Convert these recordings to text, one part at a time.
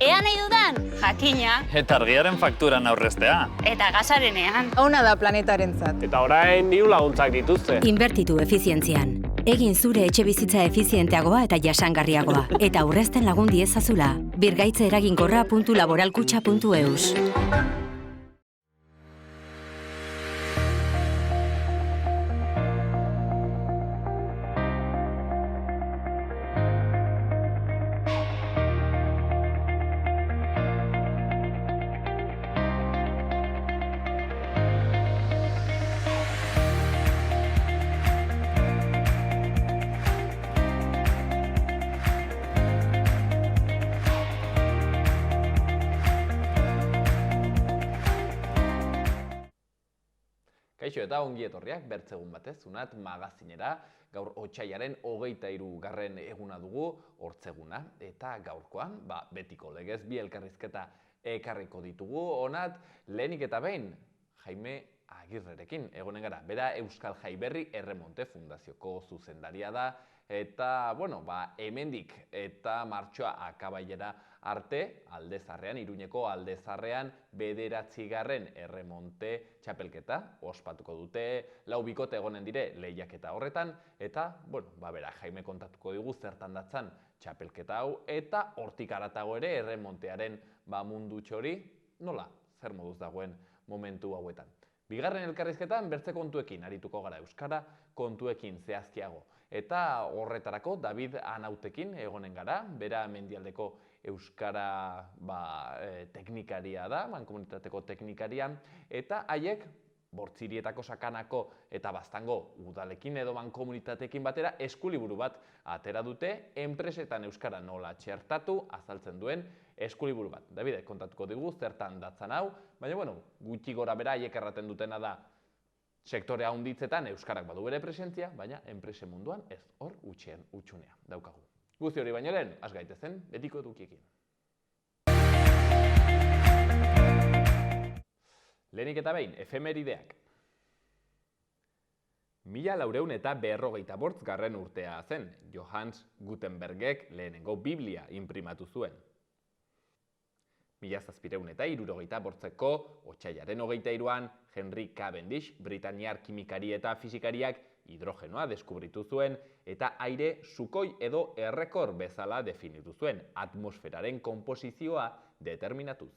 Ea nahi dudan, jakina. Eta argiaren fakturan aurreztea. Eta gasarenean. Ona da planetarentzat. Eta orain diru laguntzak dituzte. Inbertitu efizientzian. Egin zure etxe bizitza efizienteagoa eta jasangarriagoa. Eta aurrezten lagun diezazula. Birgaitze eraginkorra.laboralkutxa.eus. Kaixo eta ongi etorriak bertzegun batez, Zunat magazinera, gaur otsailaren 23. eguna dugu, hortzeguna, eta gaurkoan, betiko legez bi elkarrizketa ekarriko ditugu, honat, lehenik eta behin, Jaime Agirrerekin egonen gara, bera Euskal Jaiberri Erremonte Fundazioko zuzendaria da, eta, hemendik eta martxoa akabaiera arte, Aldezarrean, Iruñeko Aldezarrean, 9. erremonte txapelketa ospatuko dute, 4 bikote egonen dire lehiaketa horretan, eta, bera, Jaime kontatuko digu zertan datzan txapelketa hau, eta hortik haratago ere erremontearen mundu txori, nola, zer moduz dagoen momentu hauetan. Bigarren elkarrizketan bertze kontuekin arituko gara, euskara kontuekin zehazkiago. Eta horretarako David Anautekin egonen gara, bera Mendialdeko euskara teknikaria da, mankomunitateko teknikaria, eta haiek Bortzirietako Sakanako eta Baztango udalekin edo mankomunitatekin batera eskuliburu bat atera dute, enpresetan euskara nola txertatu azaltzen duen eskuliburu bat. David, kontatuko digu zertan datzan hau, baina gutxi gora bera haiek erraten dutena da sektore handitzetan euskarak badu bere presentzia, baina enprese munduan ez hor utxunea daukagu. Guzti hori baino lehen, has gaitezen betiko edukiekin. Lehenik eta behin, efemerideak. 1458 urtea zen, Johannes Gutenbergek lehenengo Biblia inprimatu zuen. 1768ko otsailaren 23an Henry Cavendish, Britaniar kimikari eta fisikariak hidrogenoa deskubritu zuen eta aire sukoi edo errekor bezala definitu zuen, atmosferaren konposizioa determinatuz.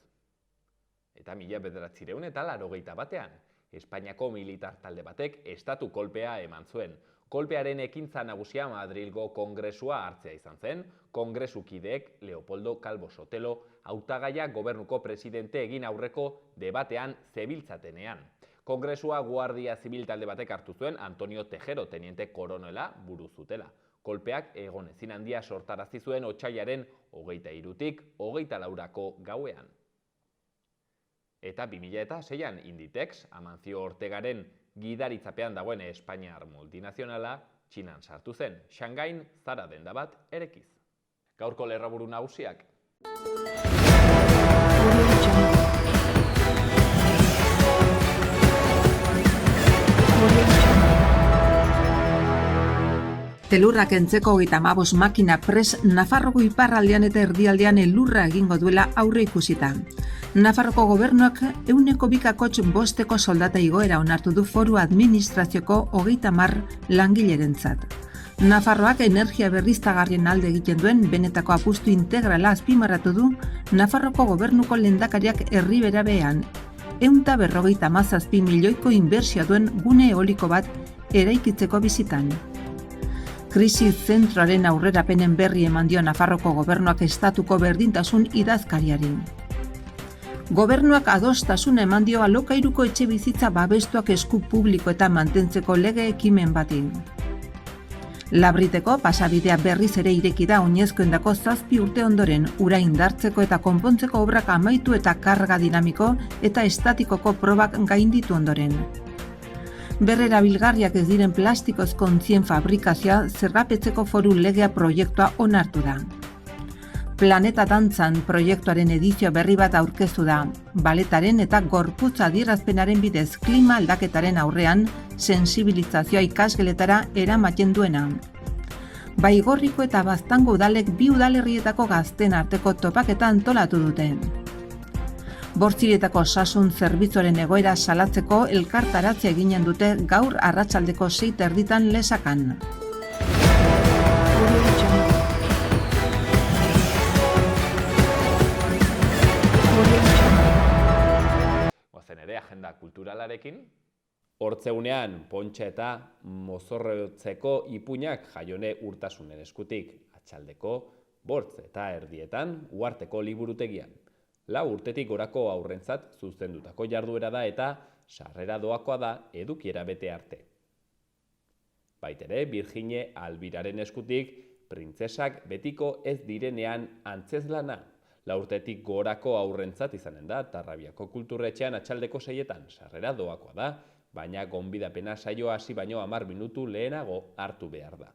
Eta 1981ean, Espainiako militar talde batek estatu kolpea eman zuen. Kolpearen ekintza nagusia Madrilgo kongresua hartzea izan zen, kongresukideek Leopoldo Calvo Sotelo hautagaia gobernuko presidente egin aurreko debatean zebiltzatenean. Kongresua Guardia Zibil talde batek hartu zuen Antonio Tejero teniente koronela buru zutela. Kolpeak egon ezin handia sortarazi zuen otsailaren 23tik 24 gauean. Eta 2006an Inditex, Amancio Ortegaren gidaritzapean dagoen Espainiar multinazionala, Txinan sartu zen, Shanghaiin Zara denda bat erekiz. Gaurko lerroburu nagusiak. Elurrak entzeko 35 makina pres Nafarroko iparraldean eta erdialdean elurra egingo duela aurre ikusita. Nafarroko gobernuak 2,5 soldata igoera onartu du foru administrazioko 30 langilerentzat. Nafarroak energia berriztagarrien alde egiten duen benetako apustu integrala azpimarratu du Nafarroko gobernuko lehendakariak Herriberabean 157 milioiko inbertsioa duen gune eoliko bat eraikitzeko bizitan. Krisi zentroaren aurrerapenen berri eman dio Nafarroko gobernuak estatuko berdintasun idazkariari. Gobernuak adostasuna eman dio alokairuko etxe bizitza babestuak esku publikoetan mantentzeko lege ekimen bati. Labriteko pasabidea berriz ere ireki da oinezkoendako 7 urte ondoren, ura indartzeko eta konpontzeko obrak amaitu eta karga dinamiko eta estatikoko probak gainditu ondoren. Berrerabilgarriak ez diren plastikozko ontzien fabrikazioa zergapetzeko foru legea proiektua onartu da. Planeta Dantzan proiektuaren edizio berri bat aurkeztu da, baletaren eta gorputz adierazpenaren bidez klima aldaketaren aurrean sensibilizazioa ikasgeletara eramaten duena. Baigorriko eta Baztango udalek bi udalerrietako gazten arteko topaketa antolatu dute. Bortziretako osasun zerbitzuaren egoera salatzeko elkartaratzea eginen dute gaur arratsaldeko 6:30 Lesakan. Goazen ere agenda kulturalarekin. Hortzegunean, pontxa eta mozorrotzeko ipuinak Jaione Urtasunen eskutik, atxaldeko, bortz eta erdietan, uharteko liburutegian. 4 urtetik gorako haurrentzat zuzendutako jarduera da eta sarrera doakoa da edukiera bete arte. Baitere, Virgine Albiraren eskutik, printzesak betiko ez direnean antzezlana. 4 urtetik gorako haurrentzat izanen da, Tarrabiako kulturretxean atxaldeko 6etan sarrera doakoa da, baina gonbidapena saioa hasi baino 10 minutu lehenago hartu behar da.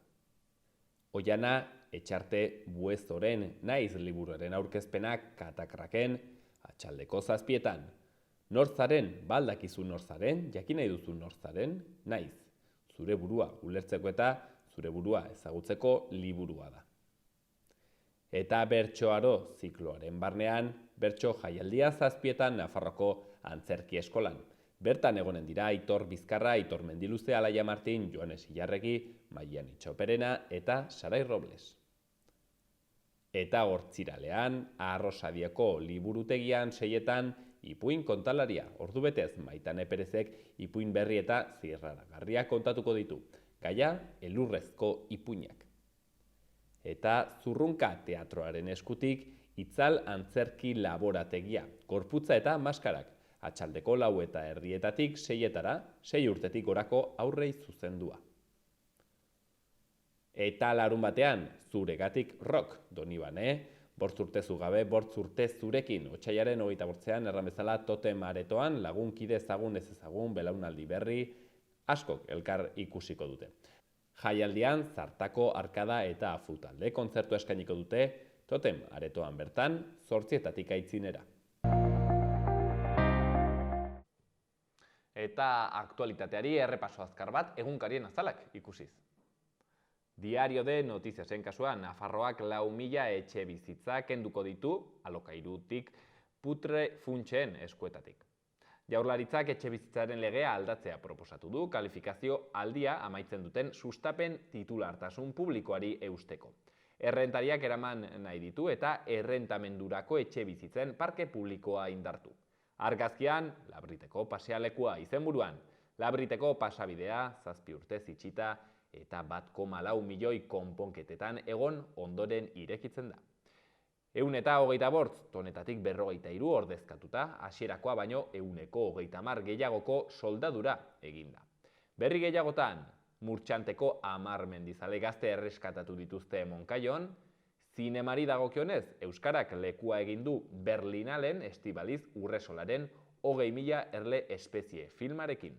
Oiana Etxarte Buezoren naiz liburuaren aurkezpenak katakraken atxaldeko 7etan. Nortzaren, baldakizu nortzaren, jakin nahi duzu nortzaren, naiz. Zure burua ulertzeko eta zure burua ezagutzeko liburua da. Eta bertsoaro zikloaren barnean, bertso jaialdia 7etan Nafarroko Antzerki Eskolan. Bertan egonen dira Aitor Bizkarra, Aitor Mendiluze, Alaia Martin, Joanes Ilarregi, Maian Itxoperena eta Sarai Robles. Eta hortziralean, Arrosadiako liburutegian 6etan ipuin kontalaria. Ordubetez Maitane Perezek ipuin berri eta zirraragarriak kontatuko ditu. Gaia, elurrezko ipuinak. Eta Zurrunka teatroaren eskutik Itzal Antzerki Laborategia. Gorputza eta maskarak. Atxaldeko 4:30 6etara, 6 urtetik gorako aurrei zuzendua. Eta larun batean, Zuregatik rock, Donibane, 5 urte zugabe, 5 urte zurekin, Otsailaren 28an erran bezala totem aretoan, lagunkide ezagun ez ezagun, belaunaldi berri, askok elkar ikusiko dute. Jaialdian, Zartako, Arkada eta Afutalde kontzertu eskainiko dute, totem aretoan bertan, 8etatik aitzinera. Eta aktualitateari errepaso azkar bat egunkarien azalak ikusiz. Diario de Notiziasen kasuan, Nafarroak 4.000 etxe bizitza kenduko ditu, alokairutik, putre funtsen eskuetatik. Jaurlaritzak etxe bizitzaren legea aldatzea proposatu du, kalifikazio aldia amaitzen duten sustapen titulartasun publikoari eusteko. Errentariak eraman nahi ditu eta errentamendurako etxe bizitzen parke publikoa indartu. Argazkian, Labriteko pasealekua izenburuan, Labriteko pasabidea 7 urtez itxita eta 1,4 milioi konponketetan egon ondoren irekitzen da. 125 tonetatik 53 ordezkatuta, hasierakoa baino 130 gehiagoko soldadura eginda. Berri gehiagotan, Murtxanteko 10 mendizale gazte erreskatatu dituzte Monkaion, zinemari dagokionez, Euskarak lekua egin du Berlinalen Estibaliz Urresolaren 20.000 erle espezie filmarekin.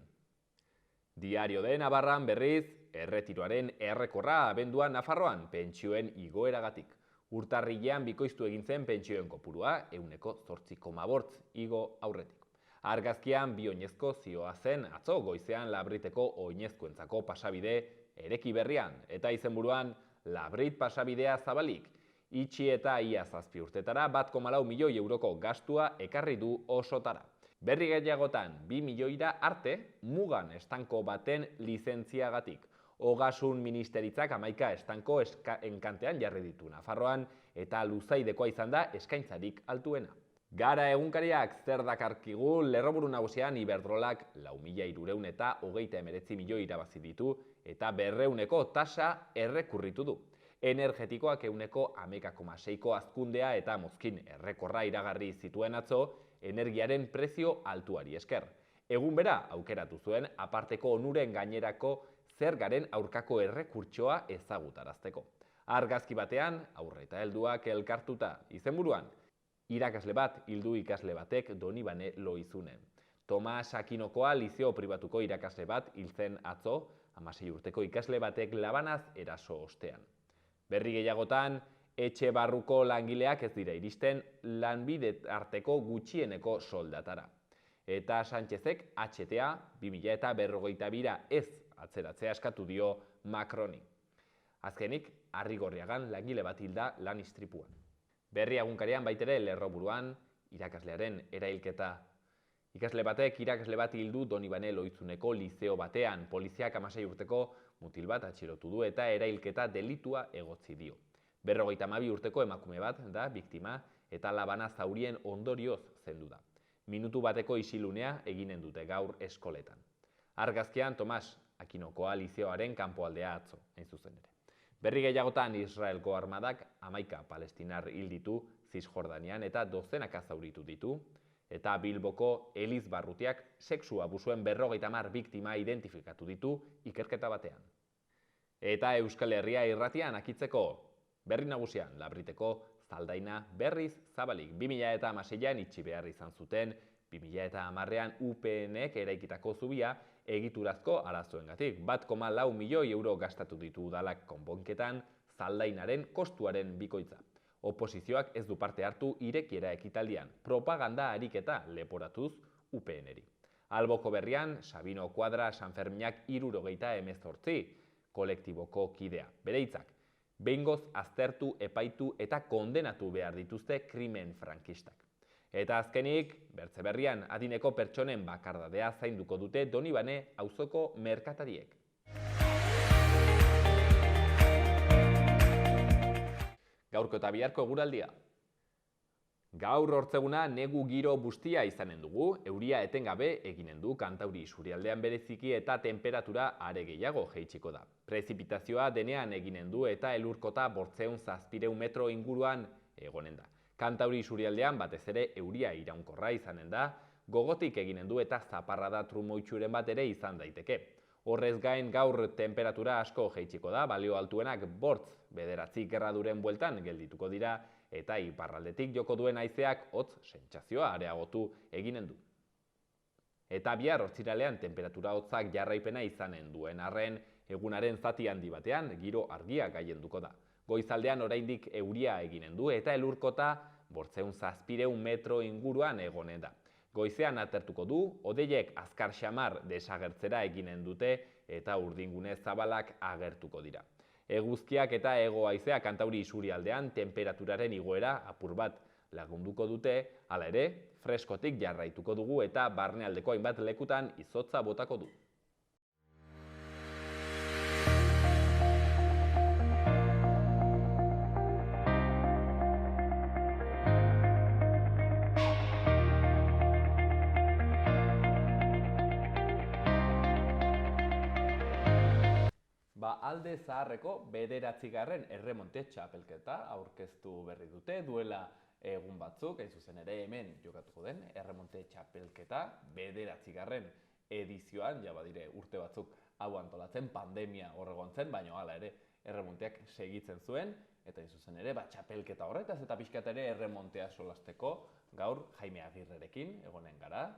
Diario de Navarran berriz, erretiroaren errekorra abenduan Nafarroan pentsioen igoeragatik. Urtarrilean bikoiztu egin zen pentsioen kopurua 8,8 igo aurretik. Argazkian bi oinezko zioa zen atzo goizean Labriteko oinezkoentzako pasabide ereki berrian eta izenburuan Labrit pasabidea zabalik. Itxi eta ia 7 urtetara 1,4 milioi euroko gastua ekarri du osotara. Berri gehiagotan 2 milioira arte mugan estanko baten lizentziagatik. Ogasun Ministeritzak 11 estanko enkantean jarri ditu Nafarroan eta luzaidekoa izan da eskaintzarik altuena. Gara egunkariak zer dakarkigu lerroburu nagusian Iberdrolak 4.300 eta 39 milioi irabazi ditu eta 200eko tasa errekurritu du. Energetikoak 11,6ko azkundea eta mozkin errekorra iragarri zituen atzo energiaren prezio altuari esker. Egun bera aukeratu zuen aparteko onuren gainerako zergaren aurkako errekurtsoa ezagutarazteko. Argazki batean, aurre eta helduak elkartuta izenburuan, irakasle bat hildu ikasle batek Donibane Loizunen. Tomas Akinokoa lizeo pribatuko irakasle bat hiltzen atzo, 16 urteko ikasle batek labanaz eraso ostean. Berri gehiagotan, etxe barruko langileak ez dira iristen lanbide arteko gutxieneko soldatara. Eta Sánchezek HTA 2052 ez atzeratzea eskatu dio Macroni. Azkenik, Arrigorriagan langile bat hilda lan istripuan. Berri egunkarian baitere Lerroburuan irakaslearen erailketa. Ikasle batek irakasle bat hildu Donibane Loizuneko lizeo batean. Poliziak 16 urteko mutil bat atxilotu du eta erailketa delitua egotzi dio. 52 urteko emakume bat da biktima eta labana zaurien ondorioz zendu da. Minutu bateko isilunea eginen dute gaur eskoletan. Argazkian Tomas Akinokoa lizeoaren kanpoaldea atzo, hain zuzen ere. Berri gehiagotan Israelko armadak 11 palestinar hil ditu Zisjordanian eta dozenaka zauritu ditu, eta Bilboko Eliz barrutiak sexu abusuen 50 biktima identifikatu ditu ikerketa batean. Eta Euskal Herria irratian akitzeko, berri nagusian Labriteko zaldaina berriz zabalik 2016an itxi behar izan zuten, 2010an UPNek eraikitako zubia egiturazko arazoengatik. 1,4 milioi euro gastatu ditu udalak konponketan zaldainaren kostuaren bikoitza. Oposizioak ez du parte hartu irekiera ekitaldian, propaganda ariketa leporatuz UPNeri. Alboko berrian, Sabino Kuadra Sanferminak 78 kolektiboko kidea. Bere hitzak, behingoz aztertu, epaitu eta kondenatu behar dituzte krimen frankistak. Eta azkenik, Bertze berrian, adineko pertsonen bakardadea zainduko dute Donibane auzoko merkatariek. Gaurko eta biharko eguraldia. Gaur hortzeguna negu giro bustia izanen dugu, euria etengabe eginen du kantauri isurialdean bereziki eta temperatura are gehiago jaitsiko da. Prezipitazioa denean eginen du eta elurkota 807 metro inguruan egonen da. Kantauri isurialdean batez ere euria iraunkorra izanen da, gogotik eginen du eta zaparrada trumoitsuren bat ere izan daiteke. Horrez gain gaur temperatura asko jaitsiko da, balio altuenak 8-9 graduren bueltan geldituko dira eta iparraldetik joko duen haizeak hotz sentsazioa areagotu eginen du. Eta bihar ostiralean temperatura hotzak jarraipena izanen duen arren, egunaren zati handi batean giro argia gailenduko da. Goizaldean oraindik euria eginen du eta elurkota 807 metro inguruan egonen da. Goizean atertuko du, hodeiek azkar xamar desagertzera eginen dute eta urdingune zabalak agertuko dira. Eguzkiak eta hego haizea kantauri isurialdean temperaturaren igoera apur bat lagunduko dute, hala ere, freskotik jarraituko dugu eta barnealdeko hainbat lekutan izotza botako du. Alde zaharreko 9. erremonte txapelketa aurkeztu berri dute, duela egun batzuk, hain zuzen ere hemen jokatuko den erremonte txapelketa 9. edizioan, ja badire urte batzuk hau antolatzen, pandemia horregon zen, baina hala ere erremonteak segitzen zuen, eta hain zuzen ere txapelketa horretaz eta pixkat ere erremontea solasteko gaur Jaime Agirrerekin egonen gara,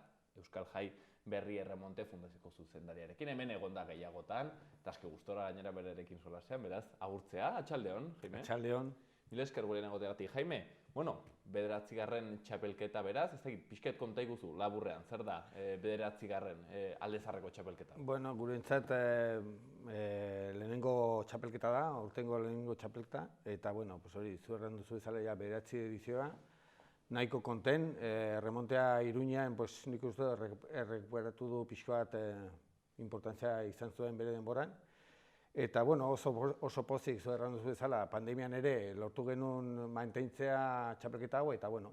Euskal Jai Berri Erremonte Fundazioko zuzendariarekin, hemen egonda gehiagotan, eta aske gustora gainera berarekin solasean, beraz, agurtzea, atxaldeon, Jaime? Atxaldeon. Mila esker gurean egoteagatik, Jaime. Bueno, 9. txapelketa beraz, ez dakit, pixket konta iguzu, laburrean, zer da 9. aldezarreko txapelketa? Bueno, gurentzat lehenengo txapelketa da, aurtengo lehenengo txapelketa, eta bueno, hori, zu erran duzu bezala ja 9. edizioa, nahiko konten, remontea Iruñean, nik uste errekuperatu du pixko bat importantzia izan zuen bere denboran. Eta bueno, oso pozik zu erran duzu bezala, pandemian ere lortu genuen mantentzea txapelketa hau, eta bueno,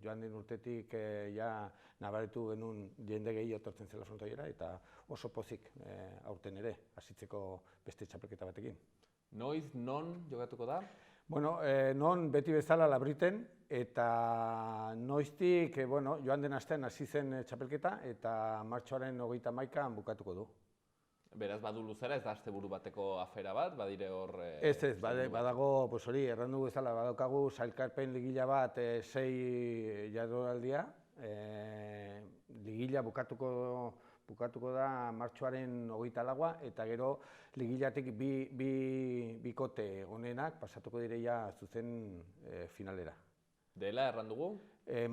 joan den urtetik ja nabaritu genuen jende gehi etortzen zela frontoiera, eta oso pozik aurten ere, hasitzeko beste txapelketa batekin. Noiz, non jokatuko da? Bueno, non beti bezala Labriten, eta noiztik, joan den astean hasi zen txapelketa, eta martxoaren 31an bukatuko du. Beraz, badu luzera, ez da asteburu bateko afera bat, badire hor... Ez, badago, hori, errandu bezala, badaukagu sailkapen ligila bat 6 jardunaldia, ligila bukatuko da martxoaren 24a, eta gero ligilatik bi kote honenak pasatuko direia zuzen finalera. Dela, errandugu?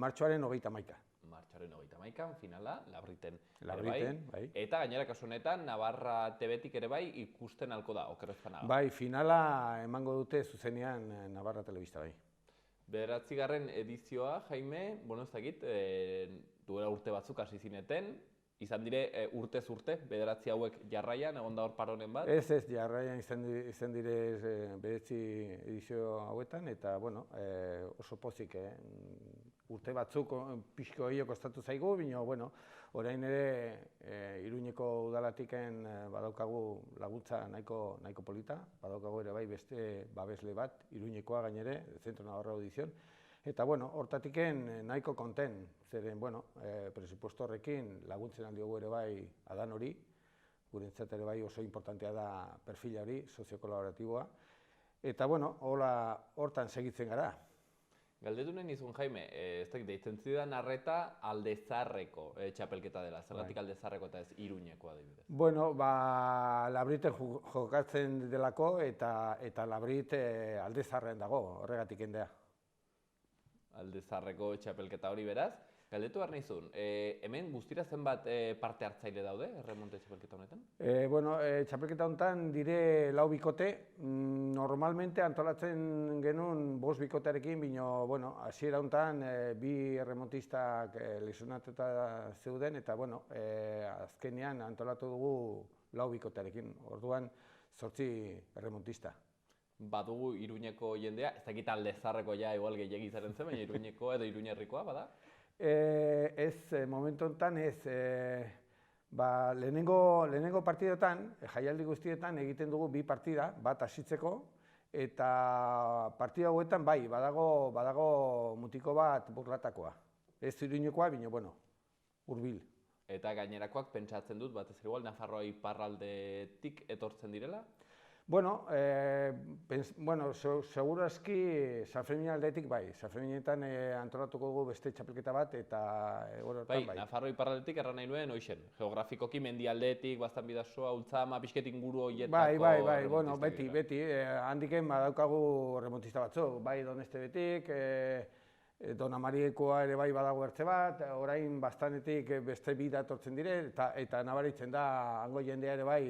Martxoaren 31a. martxoaren 31an, finala, Labriten ere Labriten, bai. Eta gainera kasu honetan, Navarra TV-tik ere bai ikusten alko da, oker ez banago. Bai, finala emango dute zuzenean Navarra Telebista, bai. 9. edizioa, Jaime, bueno, ez dakit, duela urte batzuk hasi zineten, izan dire urtez urte, 9 hauek jarraian, egon da hor paronen bat? Ez, jarraian izan dire 9 edizio hauetan, eta, bueno, oso pozik, urte batzuk pixko gehiago kostatu zaigu, baina, bueno, orain ere Iruñeko udalatiken badaukagu laguntza nahiko polita, badaukagu ere bai beste babesle bat, Iruñekoa gainere, Zentro Navarro Audizion, eta, bueno, hortatiken nahiko konten, zeren, bueno, presupuesto horrekin laguntzen aldiogu ere bai adan hori, gurentzat ere bai oso importantea da perfila hori, soziokolaboratiboa, eta, bueno, hortan segitzen gara. Galdetu nahi nizun, Jaime, ez dakit, deitzen zidan arreta Aldezarreko txapelketa dela, zergatik Aldezarreko eta ez Iruñekoa adibidez? Bueno, Labriten jokatzen delako eta Labrit Aldezarrean dago, horregatik endea. Aldezarreko txapelketa hori beraz. Galdetu behar nizun, hemen guztira zenbat parte hartzaile daude, erremonte txapelketa honetan? Bueno, txapelketa honetan dire 4 bikote, normalmente antolatzen genuen 5 bikotearekin, baina, bueno, hasiera honetan 2 erremontistak lesionatuta zeuden, eta, bueno, azkenean antolatu dugu 4 bikotearekin, orduan 8 erremontista. Badugu Iruñeko jendea, ez dakit Aldezarreko ja igual gehiagi zaren zen, baina Iruñekoa edo Iruñerrikoa, bada? Ez, momentu honetan ez, lehenengo partidotan, jaialdi guztietan egiten dugu 2 partida, bat hasitzeko, eta partida hauetan bai, badago mutiko bat burlatakoa. Ez Iruñekoa, baina, bueno, hurbil. Eta gainerakoak pentsatzen dut, batez ere igual, Nafarroa iparraldetik etortzen direla? Bueno, segurazki San Fermin aldetik bai, San Ferminetan antolatuko dugu beste txapelketa bat eta bai. Nafarroa iparraldetik erran nahi nuen, hoixen, geografikoki mendialdetik, Baztan Bidasoa, Ultzama, pixket inguru horietako... Bai, bueno, beti, handiken badaukagu remontista batzuk, bai Donestebetik, Dona Mariekoa ere bai badago ertze bat, orain Baztanetik beste 2 datortzen dire, eta nabaritzen da, hango jendea ere bai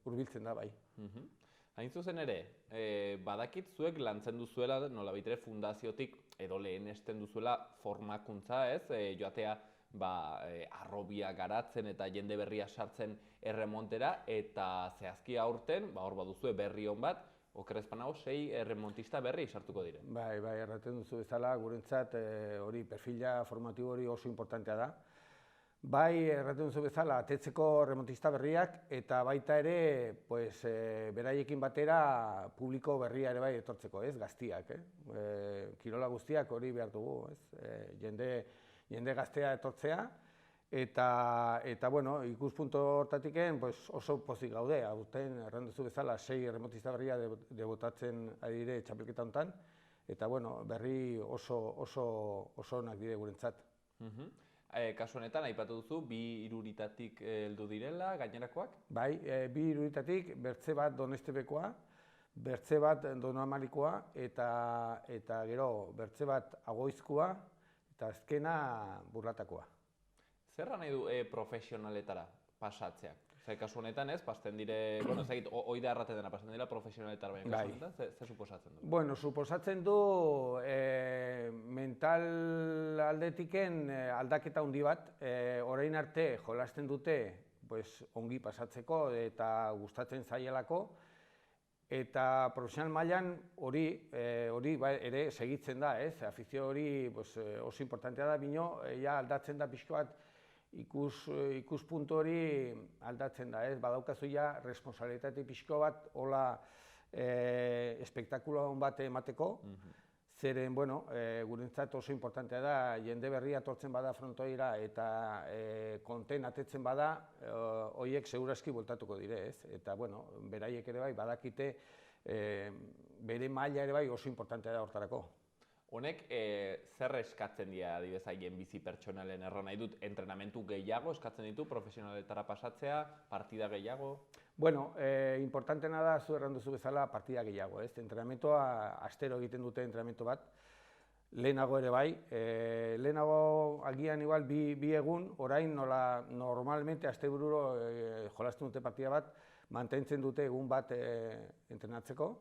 hurbiltzen da bai. Hain zuzen ere, badakit zuek lantzen duzuela, nolabait ere fundaziotik edo lehenesten duzuela formakuntza, ez? Joatea arrobia garatzen eta jende berria sartzen erremontera, eta zehazki aurten, hor baduzue berri hon bat, oker ez banago 6 erremontista berri sartuko dire. Bai, erraten duzu bezala, gurentzat hori perfila formatibo hori oso importantea da. Bai, erraten duzu bezala, atetzeko remontista berriak, eta baita ere, beraiekin batera publiko berria ere bai etortzeko, ez, gaztiak, kirola guztiak hori behar dugu, ez, jende gaztea etortzea, eta, bueno, ikuspuntu hortatiken oso pozik gaude, aurten erraten duzu bezala 6 remontista berria debotatzen ari dire txapelketa honetan, eta, bueno, berri oso onak dire gurentzat. Kasu honetan, aipatu duzu, 2 iruritatik heldu direla, gainerakoak? Bai, 2 iruritatik, bertze bat Donestebekoa, bertze bat Donamalikoa, eta gero bertze bat Agoizkoa, eta azkena Burlatakoa. Zerra nahi du profesionaletara pasatzeak? Zer, kasu honetan ez, pasten dire, bueno, ez egit, hoi da erraten dena, pasten dira profesionaletara, baina kasu honetan, zer suposatzen du? Bueno, suposatzen du mental aldetiken aldaketa handi bat, orain arte jolasten dute ongi pasatzeko eta gustatzen zaielako, eta profesional mailan hori ere segitzen da, ez? Afizio hori oso importantea da, bino, aldatzen da pixko bat, ikuspuntu hori aldatzen da, ez? Badaukazu ja responsabilitate pixko bat, hola espektakulo bat emateko, zeren, bueno, gurentzat oso importantea da, jende berria etortzen bada frontoira eta konten atetzen bada, horiek segurazki bueltatuko dire, ez? Eta, bueno, beraiek ere bai, badakite, bere maila ere bai oso importantea da hortarako. Honek, zer eskatzen dira adibidez haien bizi pertsonalen erran nahi dut, entrenamentu gehiago eskatzen ditu, profesionaletara pasatzea, partida gehiago? Bueno, importantena da, zu erran duzu bezala, partida gehiago, ez? Entrenamentua, astero egiten dute entrenamentu bat. lehenago ere bai. Lehenago agian igual bi egun, orain nola normalmente astebururo jolasten dute partida bat, mantentzen dute egun bat entrenatzeko.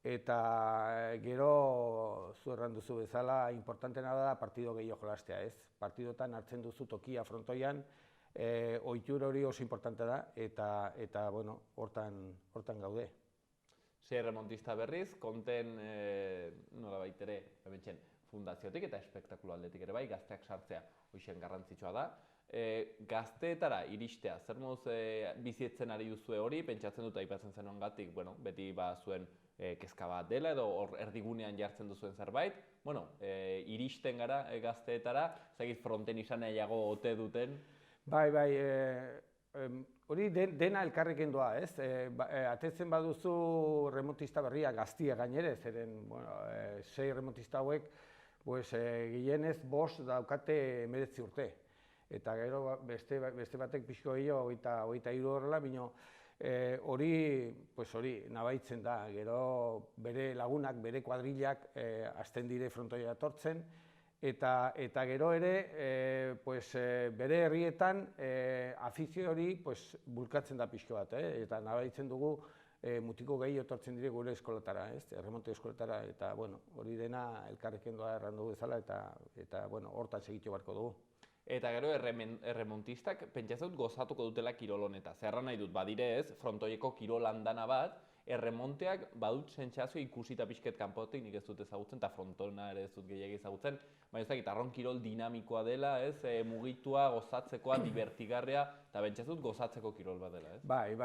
Eta gero zu erran duzu bezala, importantena da partido gehiago jolastea, ez? Partidotan hartzen duzu tokia frontoian, ohitura hori oso importante da, eta bueno, hortan gaude. Sei erremontista berriz, konten nolabait ere, hementxen, fundaziotik eta espektakulo aldetik ere bai, gazteak sartzea hoixen garrantzitsua da. Gazteetara iristea, zer moduz bizietzen ari duzue hori, pentsatzen dut aipatzen zenongatik, bueno, beti zuen kezka bat dela edo hor erdigunean jartzen duzuen zerbait, bueno, iristen gara gazteetara, zagit fronten izan nahiago ote duten. Bai, hori dena elkarrekin doa, ez? Atetzen baduzu remontista berria gaztia gainere, zeren, bueno, 6 remontista hauek, gehienez 5 daukate 19 urte. Eta gero beste batek pixko gehiago, 23 horrela, bino hori nabaitzen da. Gero bere lagunak, bere kuadrillak hasten dire frontoia etortzen, eta gero ere bere herrietan afizio hori bulkatzen da pixko bat, eta nabaitzen dugu mutiko gehi etortzen dire gure eskoletara, erremonte eskoletara, eta hori dena elkarrekin doa erran dugu bezala, eta hortan segitxo barko dugu. Eta gero erremontistak pentsatzen dut gozatuko dutela kirol honetaz. Zerra nahi dut, badire ez, frontoieko kirol andana bat, erremonteak badut sentsazio ikusita pixket kanpotik, nik ez dut ezagutzen, eta frontona ere ez dut gehiago ezagutzen, baina ez dakit, arron kirol dinamikoa dela, ez, mugitua, gozatzekoa, divertigarria, eta pentsatzen dut gozatzeko kirol bat dela, ez? Bai,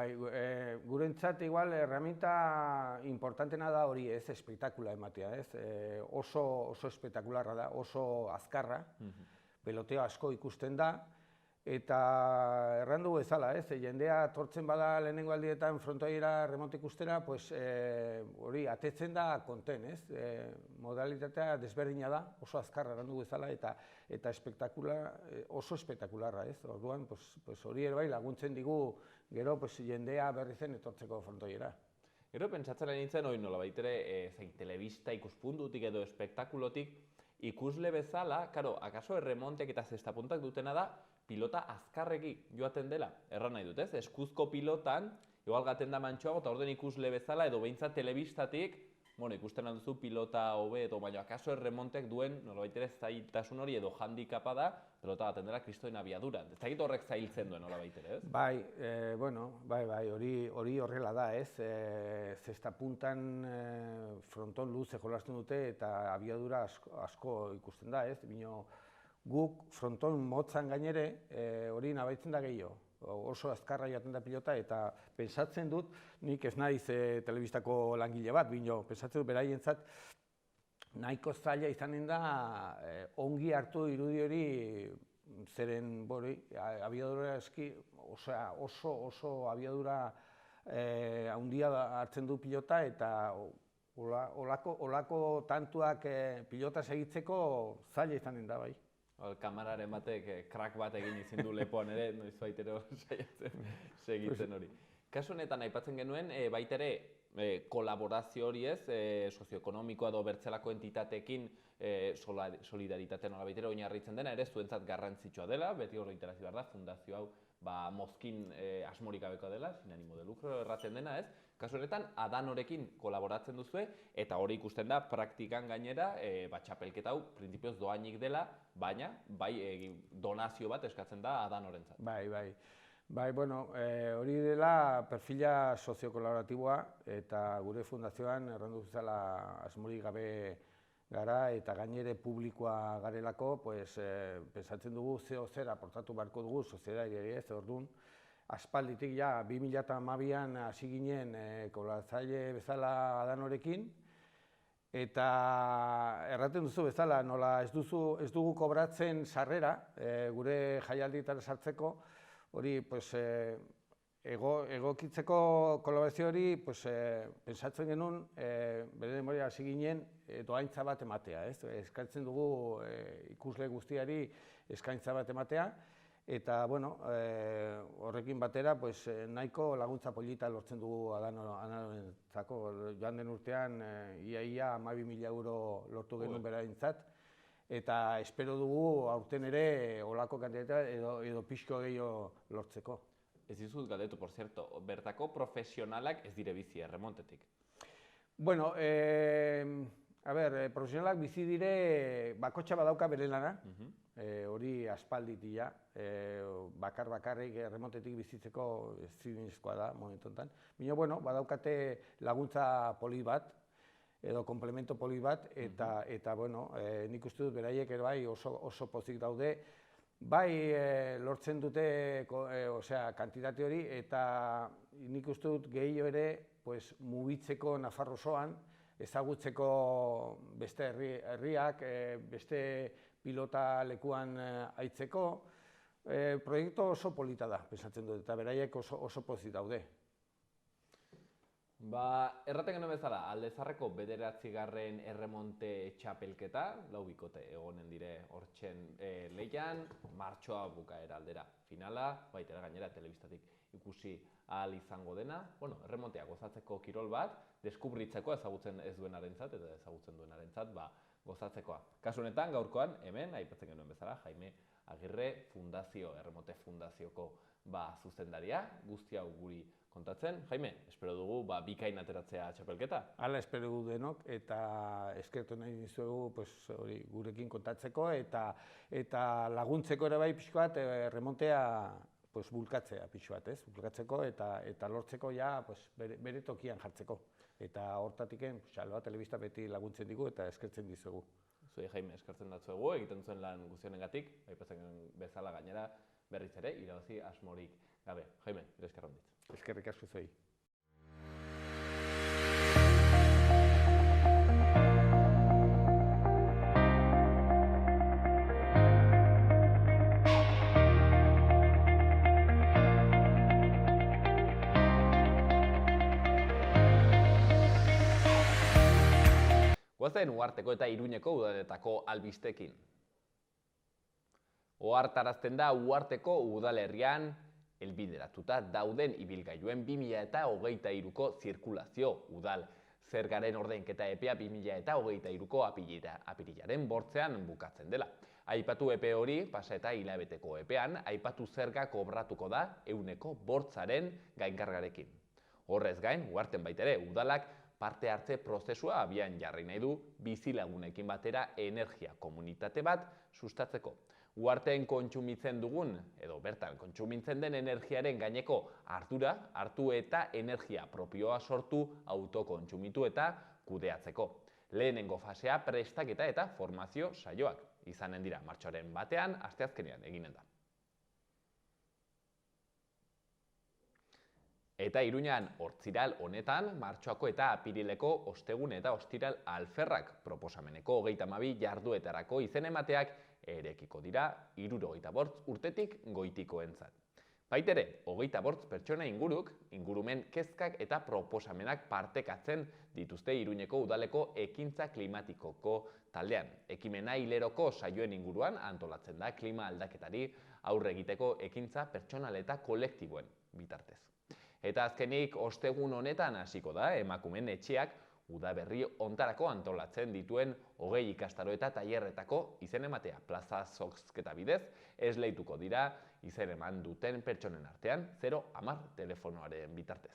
gurentzat igual erraminta importantena da hori, ez, espektakula ematea, ez, oso espektakularra da, oso azkarra, peloteo asko ikusten da, eta erran dugu ezala, ez, jendea tortzen bada lehenengo aldietan frontoiera remonte ikustera, hori atetzen da konten, ez, modalitatea desberdina da, oso azkarra erran dugu ezala, eta oso espektakularra, ez, orduan, hori ere bai laguntzen digu gero jendea berri zen etortzeko frontoiera. Gero pentsatzen nintzen, hori nola baitere, telebista ikuspuntutik edo espektakulotik, ikusle bezala, karo, akaso erremonteak eta zestapuntak dutena da, pilota azkarreki joaten dela, erran nahi dut, ez? Eskuzko pilotan, igual gaten da mantxoago, eta orden ikusle bezala, edo behintzat telebistatik, ikusten alduzu pilota hobe, edo baina akaso erremonteak duen, nolabait ere zailtasun hori edo handikapa da, pelota gaten dela kristoen abiadura. Ez dakit horrek zailtzen duen nolabait ere, ez? Bai, hori horrela da, ez? Zestapuntan fronton luze jolasten dute eta abiadura asko ikusten da, ez? Bino guk fronton motzan gainere hori nabaitzen da gehiago. Oso azkarra joaten da pilota, eta pensatzen dut, nik ez naiz telebistako langile bat, bino, pensatzen dut beraientzat nahiko zaila izanen da ongi hartu irudi hori, zeren abiadura eski, oso abiadura handia hartzen du pilota, eta olako tantuak pilota segitzeko zaila izanen da, bai. Kamararen batek krak bat egin izin du lepoan ere, noiz baitero segitzen hori. Kasu honetan aipatzen genuen, baitere kolaborazio hori ez, sozioekonomikoa edo bertzelako entitateekin solidaritate nola baitero oinarritzen dena, ere zuentzat garrantzitsua dela, beti hori itarazi behar da, fundazio hau mozkin asmorik gabeko dela, sin animo de lucro erratzen dena ez, kasu honetan Adanorekin kolaboratzen duzue, eta hori ikusten da praktikan gainera, txapelketa hau printzipioz doainik dela, baina bai donazio bat eskatzen da Adanorentzat. Bai, hori dela perfila soziokolaboratiboa, eta gure fundazioan errandu zela asmorik gabe gara, eta gainere publikoa garelako, pensatzen dugu zer aportatu beharko dugu soziedadiari ez, orduan, aspalditik 2012an hasi ginen kolaboratzaile bezala Adanorekin, eta erraten duzu bezala, nola ez dugu kobratzen sarrera, gure jaialdietara sartzeko, hori egokitzeko kolaborazio hori pensatzen genuen, bere denbora hasi ginen dohaintza bat ematea, eskaintzen dugu ikusle guztiari eskaintza bat ematea, Eta, bueno, horrekin batera, pues, nahiko laguntza polita lortzen dugu adanorentzako. Joan den urtean, ia 12.000 euro lortu genuen berarentzat, eta espero dugu aurten ere olako kantitatea edo pixko gehiago lortzeko. Ez dizut galdetu, por cierto, bertako profesionalak ez dire bizi erremontetik. Bueno, profesionalak bizi dire, bakotxa badauka bere lana, hori aspalditia, bakarrik erremontetik bizitzeko ezinezkoa da momentu honetan. Baina, bueno, badaukate laguntza poli bat, edo komplemento poli bat, eta bueno, nik uste dut beraiek ere bai oso pozik daude, bai lortzen dute kantitate hori, eta nik uste dut gehiago ere mugitzeko Nafarro osoan, ezagutzeko beste herriak, beste pilota lekuan aitzeko, proiektu oso polita da, pensatzen dut, eta beraiek oso pozik daude. Erraten genuen bezala, Aldezarreko 9. erremonte txapelketa, 4 bikote egonen dire hortzen lehian, martxoa bukaera aldera finala, baitera gainera telebistatik ikusi ahal izango dena, erremontea gozatzeko kirol bat, deskubritzeko ezagutzen ez duenarentzat eta ezagutzen duenarentzat gozatzekoa. Kasu honetan, gaurkoan, hemen, aipatzen genuen bezala, Jaime Agirre Fundazio, Erremonte Fundazioko zuzendaria, guzti hau guri kontatzen. Jaime, espero dugu bikain ateratzea txapelketa? Hala espero dugu denok, eta eskertu nahi dizuegu gurekin kontatzeko, eta laguntzeko ere bai pixko bat erremontea bulkatzea pixko bat, bulkatzeko eta lortzeko ja bere tokian jartzeko. Eta hortatiken, Alba Telebista beti laguntzen digu eta eskertzen dizuegu. Zuei, Jaime, eskertzen datzuegu, egiten zuen lan guztionengatik, aipatzen bezala gainera berriz ere, irabazi asmorik gabe. Jaime, eskerrak onditz. Eskerrik asko zuei. Goazen Uharteko eta Iruñeko udaletako albistekin. Ohartarazten da Uharteko udalerrian helbideratuta dauden ibilgailuen 2023ko zirkulazio udal zergaren ordainketa epea 2023ko apirilaren 8ean bukatzen dela. Aipatu epe hori, pasa eta hilabeteko epean, aipatu zerga kobratuko da 8% gainkargarekin. Horrez gain, Uharten baitere, udalak parte hartze prozesua abian jarri nahi du bizilagunekin batera energia komunitate bat sustatzeko. Uharten kontsumitzen dugun, edo bertan kontsumitzen den energiaren gaineko ardura hartu eta energia propioa sortu autokontsumitu eta kudeatzeko. Lehenengo fasea prestaketa eta formazio saioak izanen dira martxoaren 1ean, asteazkenean eginen da. Eta Iruñan Ortziral honetan, martxoako eta apirileko ostegun eta ostiral alferrak proposameneko 32 jarduetarako izen emateak erekiko dira 75 urtetik goitikoentzat. Baitere, 25 pertsona ingurumen kezkak eta proposamenak partekatzen dituzte Iruñeko udaleko ekintza klimatikoko taldean. Ekimena hileroko saioen inguruan antolatzen da klima aldaketari aurre egiteko ekintza pertsonal eta kolektiboen bitartez. Eta azkenik, ostegun honetan hasiko da emakumeen etxeak udaberri hontarako antolatzen dituen 20 ikastaro eta tailerretako izen ematea. Plaza zozketa bidez esleituko dira izen eman duten pertsonen artean 010 telefonoaren bitartez.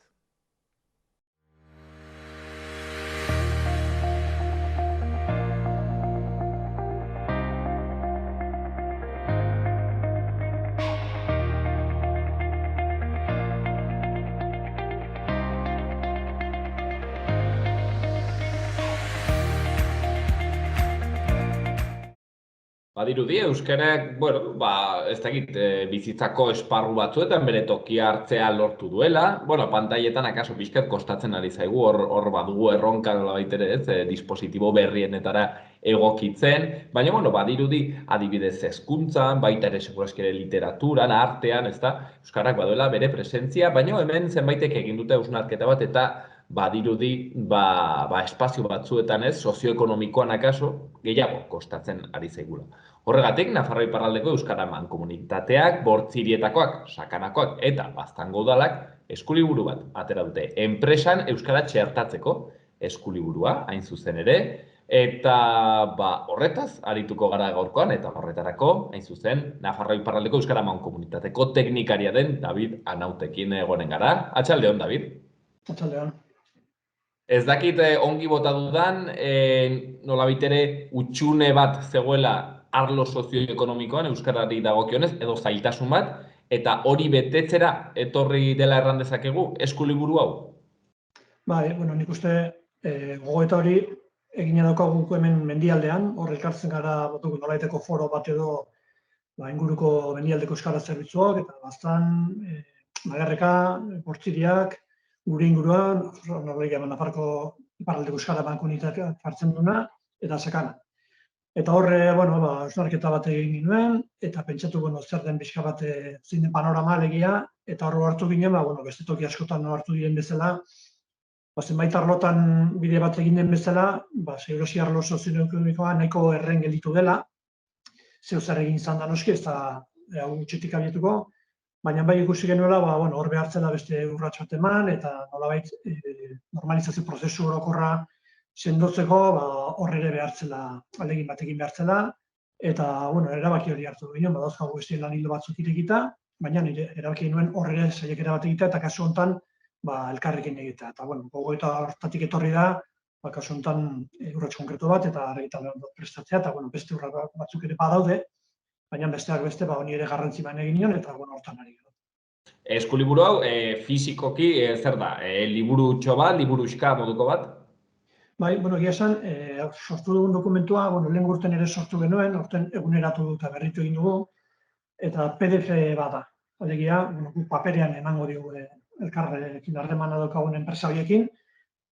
Badirudi, euskarak, ez dakit, bizitzako esparru batzuetan bere tokia hartzea lortu duela. Pantailetan akaso pixkat kostatzen ari zaigu, hor badugu erronka baitere ez, dispositibo berrienetara egokitzen. Baina, badirudi adibidez hezkuntzan, baita ere segurazki ere literaturan, artean, euskarak baduela bere presentzia, baina hemen zenbaitek egin dute hausnarketa bat eta badirudi espazio batzuetan ez, sozioekonomikoan akaso, gehiago kostatzen ari zaigula. Horregatik, Nafarroa Iparraldeko Euskara Mankomunitateak, Bortzirietakoak, Sakanakoak eta Baztango udalak eskuliburu bat atera dute. Enpresan Euskara txertatzeko eskuliburua, hain zuzen ere, eta horretaz arituko gara gaurkoan, eta horretarako, hain zuzen, Nafarroa Iparraldeko Euskara Mankomunitateko teknikaria den David Anautekin egonen gara. Atxaldeon, David? Atxaldeon. Ez dakit ongi bota dudan, nolabait ere utxune bat zegoela arlo sozioekonomikoan Euskarari dagokionez, edo zailtasun bat, eta hori betetzera etorri dela erran dezakegu eskuliburu hau? Bai, nik uste gogoeta hori egina daukagu hemen mendialdean, hor elkartzen gara nolaiteko foro bat edo inguruko mendialdeko euskara zerbitzuak, eta Baztan, Magerreka, Bortziriak, gure inguruan, Nafarroko Iparraldeko Euskara Mankomunitatea hartzen duna, eta Sakana. Eta horre, hausnarketa bat egin ginuen, eta pentsatu, zer den pixka bat zein den panorama alegia, eta horro hartu ginen, beste toki askotan hartu diren bezala, zenbait arlotan bide bat egin den bezala, segurosi arlo sozioekonomikoa nahiko erren gelditu dela, zeu zer egin izan da noski, ez da gutxetik abietuko, baina bai ikusi genuela, hor behartzela beste urrats bat eman, eta nolabait normalizazio prozesu orokorra sendotzeko, hor ere behartzela, alegin batekin behartzela, eta erabaki hori hartu ginen, badauzkagu beste lan hildo batzuk irekita, baina erabaki nuen hor ere saiakera bat egitea, eta kasu honetan elkarrekin egitea. Eta gogoeta hortatik etorri da, kasu honetan urrats konkretu bat, eta argitalde bat prestatzea, eta beste urrats batzuk ere badaude, baina besteak beste, honi ere garrantzi ban egin nion, eta hortan ari gara. Eskuliburu hau, fisikoki, zer da? Liburutxo bat, liburuxka moduko bat? Bai, egia esan, sortu dugun dokumentua, lehen urten ere sortu genuen, urten eguneratu eta berritu egin dugu, eta PDF bat da. Alegia, paperean emango dugu elkarrekin harremana daukagun enpresa horiekin,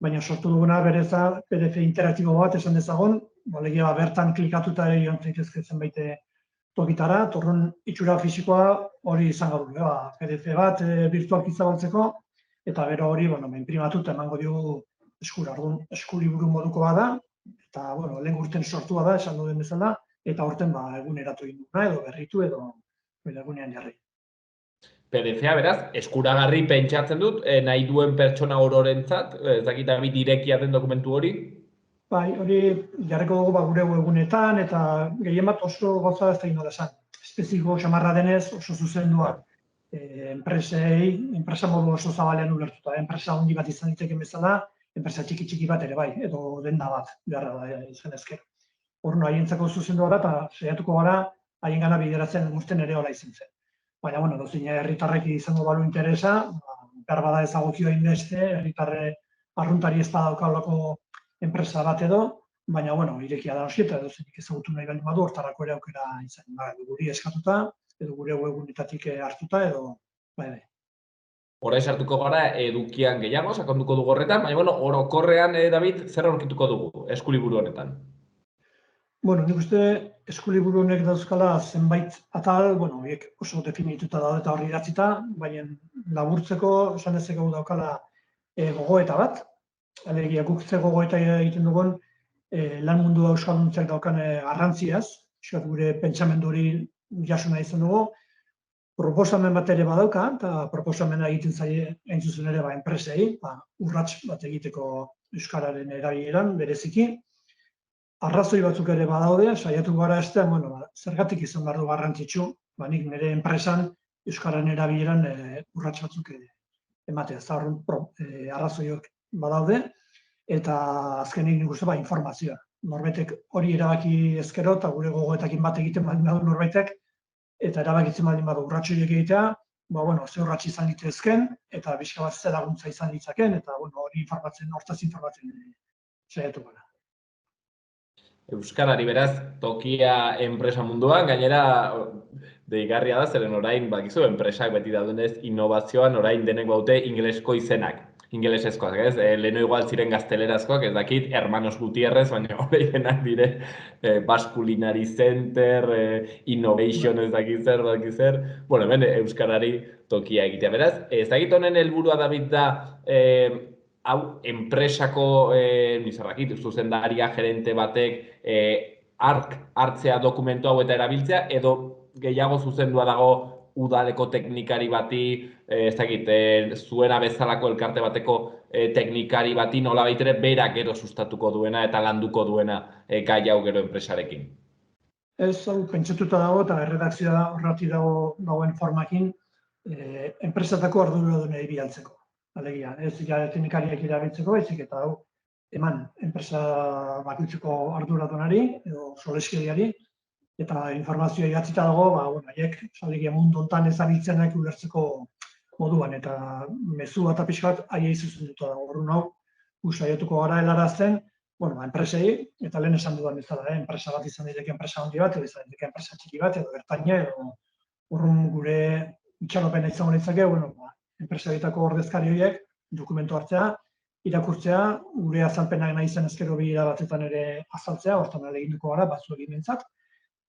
baina sortu duguna berez da PDF interaktibo bat esan dezagon, alegia bertan klikatuta ere joan zaitezke zenbait tokitara, torrun itxura fisikoa hori izango dugu, PDF bat virtualki zabaltzeko, eta bero hori, imprimatuta emango dugu eskura, eskuliburu moduko bada, eta lehen urten sortua da, esan duen bezala, eta horten eguneratu egin duguna, edo berritu, edo egunean jarri. PDF-a, beraz, eskuragarri pentsatzen dut, nahi duen pertsona ororentzat, ez dakit David irekia den dokumentu hori? Bai, hori jarriko dugu gure egunetan, eta gehien bat oso gauza ez da ino desan. Espezifiko xamarra denez, oso zuzendua enpresa modu oso zabalean ulertuta. Enpresa handi bat izan diteken bezala, enpresa txiki bat ere bai, edo denda bat, beharra da izan ezkero. Horno, haientzako zuzendua da, eta saiatuko gara, haien gana bideratzen guztien ere hola izan zen. Baina, dozina herritarrek izango balu interesa, behar bada ezagokio egin beste, herritarre arruntari ez badaukalako enpresa bat edo, baina, irekia da hori eta dozinik ezagutu nahi baldin badu, hortarako ere aukera izan. Guri eskatuta, edo gure webgunetatik hartuta, edo, bai. Hora sartuko gara edukian gehiago, sakonduko dugu horretan, baina, orokorrean, David, zer aurkituko dugu eskuliburu honetan? Nik uste eskuliburu honek dauzkala zenbait atal, horiek oso definituta daude eta horri idatzita, baina laburtzeko esan dezakegu daukala gogoeta bat. Alegia guk ze gogoeta egiten dugun lan mundu euskalduntzeak daukan garrantziaz, gure pentsamendu hori jaso nahi izan dugu. Proposamen bat ere badauka, eta proposamena egiten zaie hain zuzen ere enpresei, urrats bat egiteko euskararen erabileran bereziki. Arrazoi batzuk ere badaude, saiatu gara estean, zergatik izan behar du garrantzitsu, nik nire enpresan euskararen erabileran urrats batzuk ematea. Arrazoiok badaude, eta azkenik nik uste informazioa. Norbaitek hori erabaki ezkero, eta gure gogoetakin bat egiten baldin badu norbaitek, eta erabakitzen baldin badu urrats horiek egitea, ze urrats izan litezken, eta pixka bat ze laguntza izan ditzaken, eta hori hortaz informatzen saiatu gara. Euskarari beraz, tokia enpresa munduan, gainera deigarria da, zeren orain, bakizu, enpresak beti daudenez innovazioan, orain denek baute ingelesko izenak. Ingelesezkoak, ez? Leheno igual ziren gaztelerazkoak, ez dakit, Hermanos Gutierrez, baina horreienak dire Basque Culinary Center, Innovation, ez dakit zer. Hemen Euskarari tokia egitea. Beraz, ez dakit honen helburua David da, hau enpresako, nizarrakit, zuzendaria gerente batek hartzea dokumentu hau eta erabiltzea, edo gehiago zuzendua dago udaleko teknikari bati, ez dakit, zuena bezalako elkarte bateko teknikari bati nola baitere berak gero sustatuko duena eta landuko duena gai hau gero enpresarekin. Ez, hau pentsatuta dago eta erredakzioa horretik dagoen formakin enpresatako arduradunei bialtzeko. Alegia, ez teknikariak erabiltzeko, ezik eta hau eman enpresa bakoitzeko arduradunari edo soleskeriari, eta informazioa idatzita dago, haiek mundu hontan ezabiltzenak ulertzeko moduan, eta mezua eta pixka bat haiei zuzenduta dago. Orduan hau, saiatuko gara helarazten, enpresei, eta lehen esan dudan bezala, enpresa bat izan daiteke enpresa handi bat, edo izan daiteke enpresa txiki bat, edo ertaina, edo urrun gure itxaropena izango litzake, enpresa bitako ordezkari horiek dokumentu hartzea, irakurtzea, gure azalpenak nahi zen ezkero bilera batetan ere azaltzea, hortan aleginduko gara, batzu egin bentzat,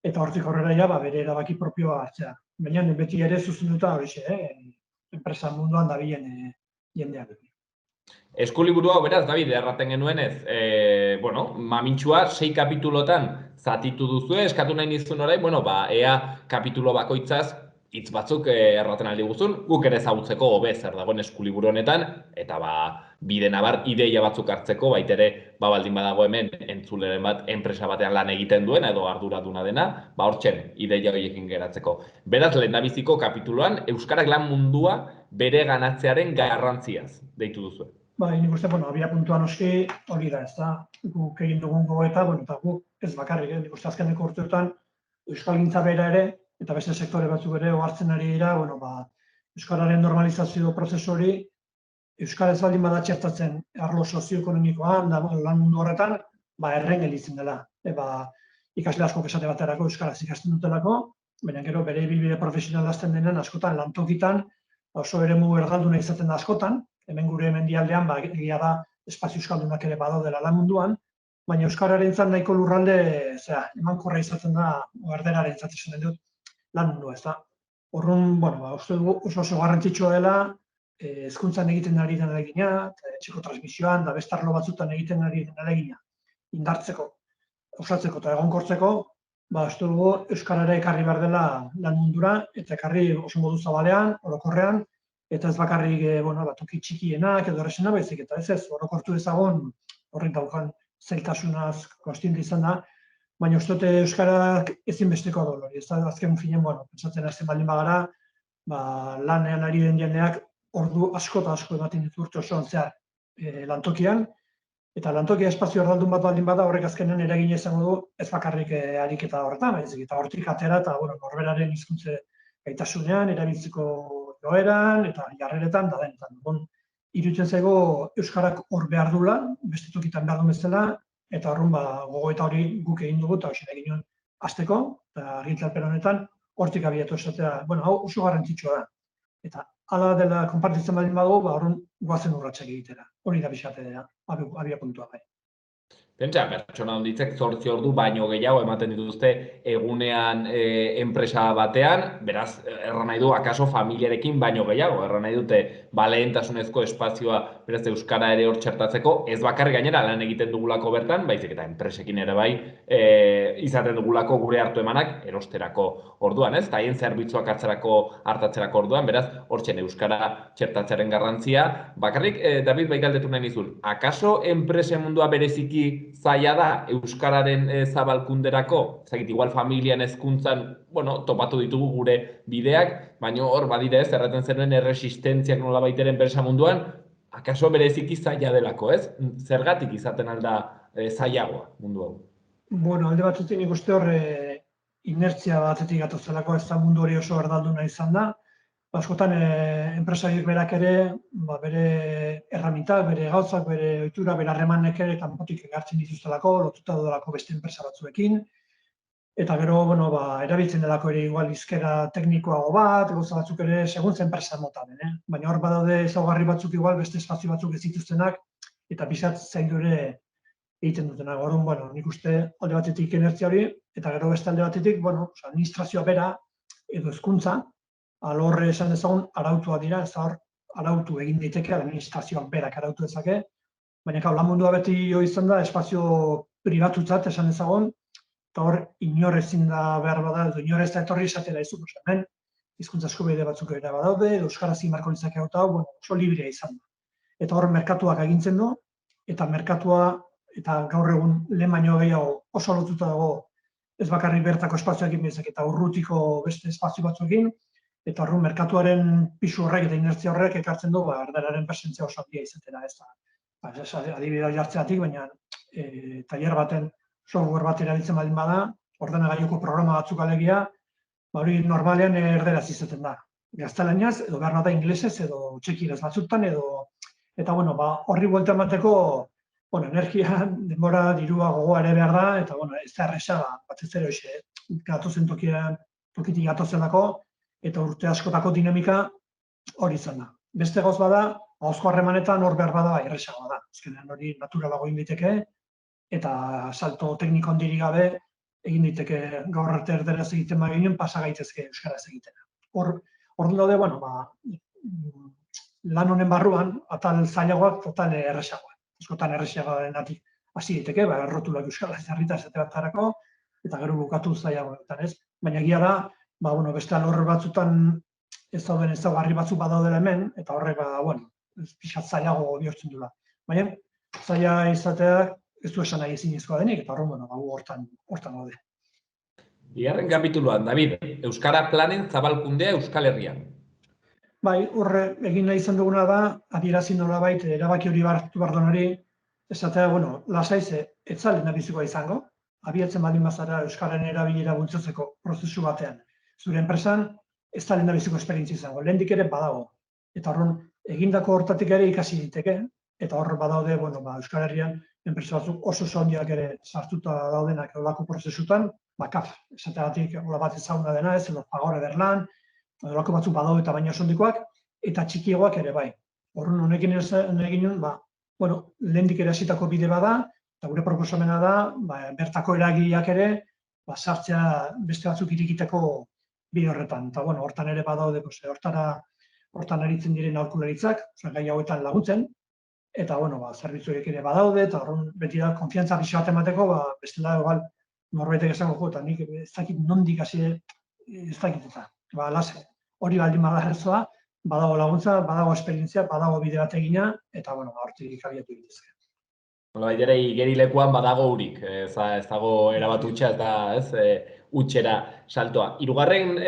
eta hortik aurrera bere erabaki propioa hartzea. Baina beti ere zuzenduta horixe, enpresa munduan dabilen jendeak. Eskuliburu hau beraz, David, erraten genuenez, mamintxua 6 kapitulotan zatitu duzu, eskatu nahi nizun orain, ea kapitulo bakoitzaz hitz batzuk erraten aldi guzun, guk ere ezagutzeko hobe zer dagoen eskuliburu honetan, eta bide nabar ideia batzuk hartzeko, baitere baldin badago hemen entzuleren bat enpresa batean lan egiten duen edo arduraduna dena, hortzen ideia horiekin geratzeko. Beraz, lehendabiziko kapituloan, Euskarak lan mundua bere ganatzearen garrantziaz deitu duzu. Nik uste, abia puntuan oski hori da, ez da, guk egin dugun gogoeta, eta guk ez bakarrik, nik uste azkeneko urteotan euskalgintza bera ere, eta beste sektore batzuk ere ohartzen ari dira, euskararen normalizazio prozesu hori, euskara ez baldin bada txertatzen arlo sozioekonomikoan, lan mundu horretan, erren gelditzen dela. Ikasle asko esate baterako euskaraz ikasten dutelako, baina gero bere ibilbide profesional hasten denean askotan lantokitan, oso eremu erdalduna izaten da askotan, hemen gure mendialdean egia da espazio euskaldunak ere badaudela lan munduan, baina euskararentzat nahiko lurralde emankorra izaten da erderarentzat esaten dut lan mundua, ez da. Orrun, uste dugu oso garrantzitsua dela hezkuntzan egiten ari den ahalegina, etxeko transmisioan, da beste arlo batzutan egiten ari den ahalegina indartzeko, osatzeko eta egonkortzeko, uste dugu euskarara ekarri behar dela lan mundura, eta ekarri oso modu zabalean, orokorrean, eta ez bakarrik toki txikienak edo erresena baizik, eta ez orokortu ezagon horrek daukan zailtasunaz kontziente izan da, baina uste dute euskarak ezinbesteko da hori. Ez da, azken finen, pentsatzen hasten baldin bagara, lanean ari den jendeak ordu asko eta asko ematen ditu urte osoan zehar lantokian, eta lantokia espazio erdaldun bat baldin bada horrek azkenen eragina izango du ez bakarrik ariketa horretan, baizik eta hortik atera eta norberaren hizkuntze gaitasunean, erabiltzeko joeran eta jarreretan da denetan. Iruditzen zaigu euskarak hor behar dula, beste tokitan behar du bezala, eta horren gogoeta hori guk egin dugu eta hoxen egin nuen hasteko, eta argitalpen honetan hortik abiatu esatea, hau oso garrantzitsua da. Eta hala dela konpartitzen baldin badugu, horren guazen urratsak egitera. Hori da bisatea, abia puntua bai. Pentsa, pertsona honditzek 8 ordu baino gehiago ematen dituzte egunean enpresa batean, beraz, erran nahi du, akaso familiarekin baino gehiago, erran nahi dute lehentasunezko espazioa beraz euskara ere hor txertatzeko, ez bakarrik gainera lan egiten dugulako bertan, baizik eta enpresekin ere bai, izaten dugulako gure hartu emanak erosterako orduan, ez? Eta haien zerbitzuak hartatzerako orduan, beraz, hortzen euskara txertatzearen garrantzia. Bakarrik, David, bai galdetu nahi nizun, akaso enpresen mundua bereziki zaila da euskararen zabalkunderako, ezagit, igual familian hezkuntzan, topatu ditugu gure bideak, baina hor badire ez, erraten zenuen erresistentziak nola baiteren enpresa munduan, akaso bereziki zaila delako, ez? Zergatik izaten alda zailagoa mundu hau? Alde batzutik nik uste hor inertzia batetik gatozelako ez da mundu hori oso erdalduna izan da. Askotan enpresariek berak ere, bere erramintak, bere gauzak, bere ohitura, bere harremanek ere kanpotik ekartzen dituztelako, lotuta dudalako beste enpresa batzuekin. Eta gero, erabiltzen delako ere igual hizkera teknikoago bat, gauza batzuk ere segun zen enpresa mota den. Baina hor badaude ezaugarri batzuk igual beste espazio batzuk ez dituztenak, eta bizat zaindu ere egiten dutenak. Orduan, nik uste alde batetik inertzia hori, eta gero beste alde batetik, administrazioa bera edo hezkuntza, alorre esan dezagun arautua dira, ez da hor arautu egin daiteke, administrazioak berak arautu dezake, baina lan mundua beti izan da espazio pribatutzat esan ezagon, eta hor inor ezin da behar bada, edo inor ez da etorri esatera izu, hemen, hizkuntza eskubide batzuk ere badaude, edo euskaraz imarko litzake hau, oso librea izan da. Eta hor merkatuak agintzen du, eta merkatua, eta gaur egun lehen baino gehiago oso lotuta dago, ez bakarrik bertako espazioekin bezak eta urrutiko beste espazio batzuekin, eta horren merkatuaren pisu horrek eta inertzia horrek ekartzen du, erdararen presentzia oso handia izatera, ez da. Adibidea jartzeatik, baina tailer baten, software bat erabiltzen baldin bada, ordenagailuko programa batzuk alegia, hori normalean erderaz izaten da. Gaztelaniaz, edo behar da inglesez, edo txekiraz batzutan, eta horri buelta emateko, energia, denbora, dirua, gogoa ere behar da, eta ez da erresa, batez ere hoxe, gatozen tokitik gatozelako, eta urte askotako dinamika hori izan da. Beste gauz bada, ahozko harremanetan hor behar bada erresagoa da. Azkenean hori naturalago egin daiteke, eta salto tekniko handirik gabe egin daiteke gaur arte erderaz egiten baginen, pasa gaitezke euskaraz egitera. Hor daude, lan honen barruan, atal zailagoak, atal erresagoak. Askotan erresagoa denatik hasi daiteke, errotulak euskaraz jarrita esate batarako, eta gero bukatu zailagoetan, ez? Baina egia da, beste alor batzutan ez dauden ezaugarri batzuk badaudela hemen, eta horrek, pixat zailago bihurtzen dula. Baina, zaila izatea ez du esan nahi ezinezkoa denik, eta hortan daude. Bigarren kapituluan, David, Euskara planen zabalkundea Euskal Herrian. Bai, horre egin nahi izan duguna da, adierazi nolabait erabaki hori hartu behar hori, esatea, lasaiz, ez zale nabizikoa izango, abiatzen baldin bazara Euskararen erabilera bultzatzeko prozesu batean. Zure enpresan, ez da lehendabiziko esperientzia izango, lehendik ere badago. Eta horren, egindako hortatik ere ikasi diteke, eta hor badaude, Euskal Herrian, enpresa batzuk oso handiak ere sartuta daudenak olako prozesutan, KAF, esateagatik hola bat ezaguna dena ez, edo Fagor Ederlan, olako batzuk badaude eta baina osondikoak, eta txikiagoak ere bai. Horren honekin egin, lehendik ere hasitako bide bada, eta gure proposamena da, bertako eragileak ere, sartzea beste batzuk irikiteko bide horretan. Eta hortan ere badaude, hortan aritzen diren aholkularitzak, gai hauetan laguntzen, eta zerbitzuek ere badaude, eta horren beti da, konfiantza pixka bat emateko, bestela norbaitek esango eta nik ez dakit nondik hasi ez dakit eta. Hori baldin badarrezoa, badago laguntza, badago esperientzia, badago bide bat egina, eta hortik abiatu egitezke. Ere igerilekuan badago urik, ez dago erabat utxa eta utxera saltoa. Hirugarren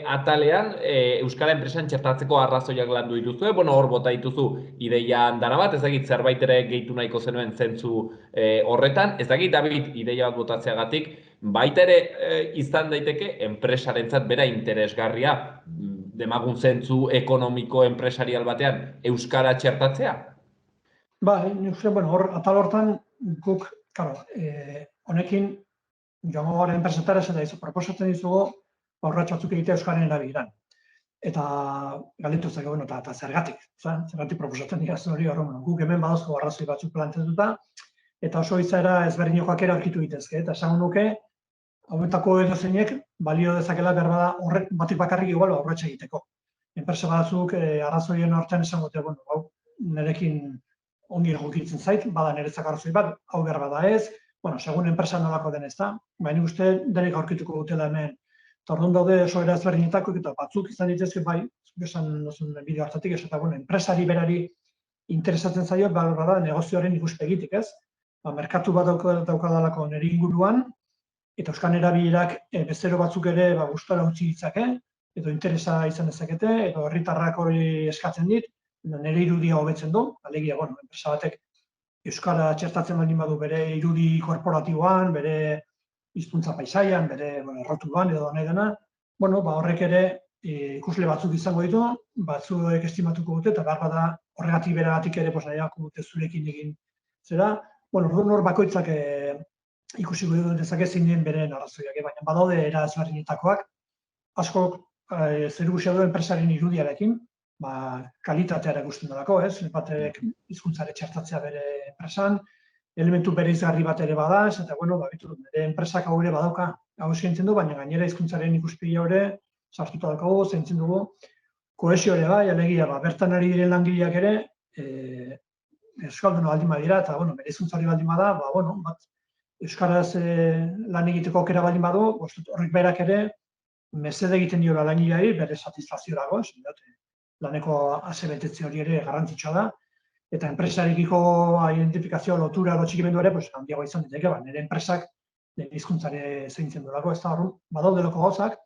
atalean, Euskara enpresan txertatzeko arrazoiak landu dituzue, hor bota dituzu ideian dara bat, ez dakit zerbait ere gehitu nahiko zenuen zentzu horretan, ez dakit David ideia bat botatzeagatik, baita ere izan daiteke enpresarentzat bera interesgarria, demagun zentzu ekonomiko enpresarial batean Euskara txertatzea? Nik uste, atal hortan guk, honekin joango gara enpresetara eta proposatzen dizugu aurratxo batzuk egitea Euskararen erabileran. Eta galdetu zake, eta zergatik proposatzen dira hori guk hemen badauzko arrazoi batzuk planteatuta, eta oso izaera ezberdinokoak ere aurkitu ditezke, eta esango nuke, hauetako edozeinek balio dezakela behar bada horrek batik bakarrik igual aurratxa egiteko. Enpresa batzuk arrazoien hortan esango dute, nerekin ongi egokitzen zait, bada niretzak arrazoi bat, hau behar bada ez, segun enpresa nolako den ez da, baina uste denek aurkituko dutela hemen. Eta orduan daude oso era ezberdinetako eta batzuk izan ditezke bai, esan bideo hartatik, enpresari berari interesatzen zaio, bada negozioaren ikuspegitik ez. Merkatu bat daukadalako nire inguruan, eta Euskal erabilerak bezero batzuk ere gustora utzi ditzake, edo interesa izan dezakete, edo herritarrak hori eskatzen dit, nire irudia hobetzen du, alegia, enpresa batek Euskara txertatzen baldin badu bere irudi korporatiboan, bere hizkuntza paisaian, bere errotuan edo nahi dena, horrek ere ikusle batzuk izango ditu, batzuek estimatuko dute, eta behar bada horregatik beragatik ere nahiako dute zurekin egin zera. Orduan hor bakoitzak ikusiko dezake zein den beren arrazoiak, baina badaude era ezberdinetakoak, asko zerikusia du enpresaren irudiarekin, kalitatea erakusten delako, batek hizkuntzare txertatzea bere enpresan, elementu bereizgarri bat ere bada, eta bere enpresak hau ere badauka, hau eskaintzen du, baina gainera hizkuntzaren ikuspegi ere sartuta daukagu, zaintzen dugu, kohesio ere bai, alegia, bertan ari diren langileak ere, euskalduna baldin badira, eta, bueno, bere hizkuntzari baldin bada, euskaraz lan egiteko aukera baldin badu, horrek berak ere, mesede egiten diola langileari, bere satisfaziorago, laneko asebetetze hori ere garrantzitsua da, eta enpresarekiko identifikazio lotura txikimendu ere, handiago izan diteke, nire enpresak, nire hizkuntzare zeintzen duelako, ez da hor, badaudelako gauzak,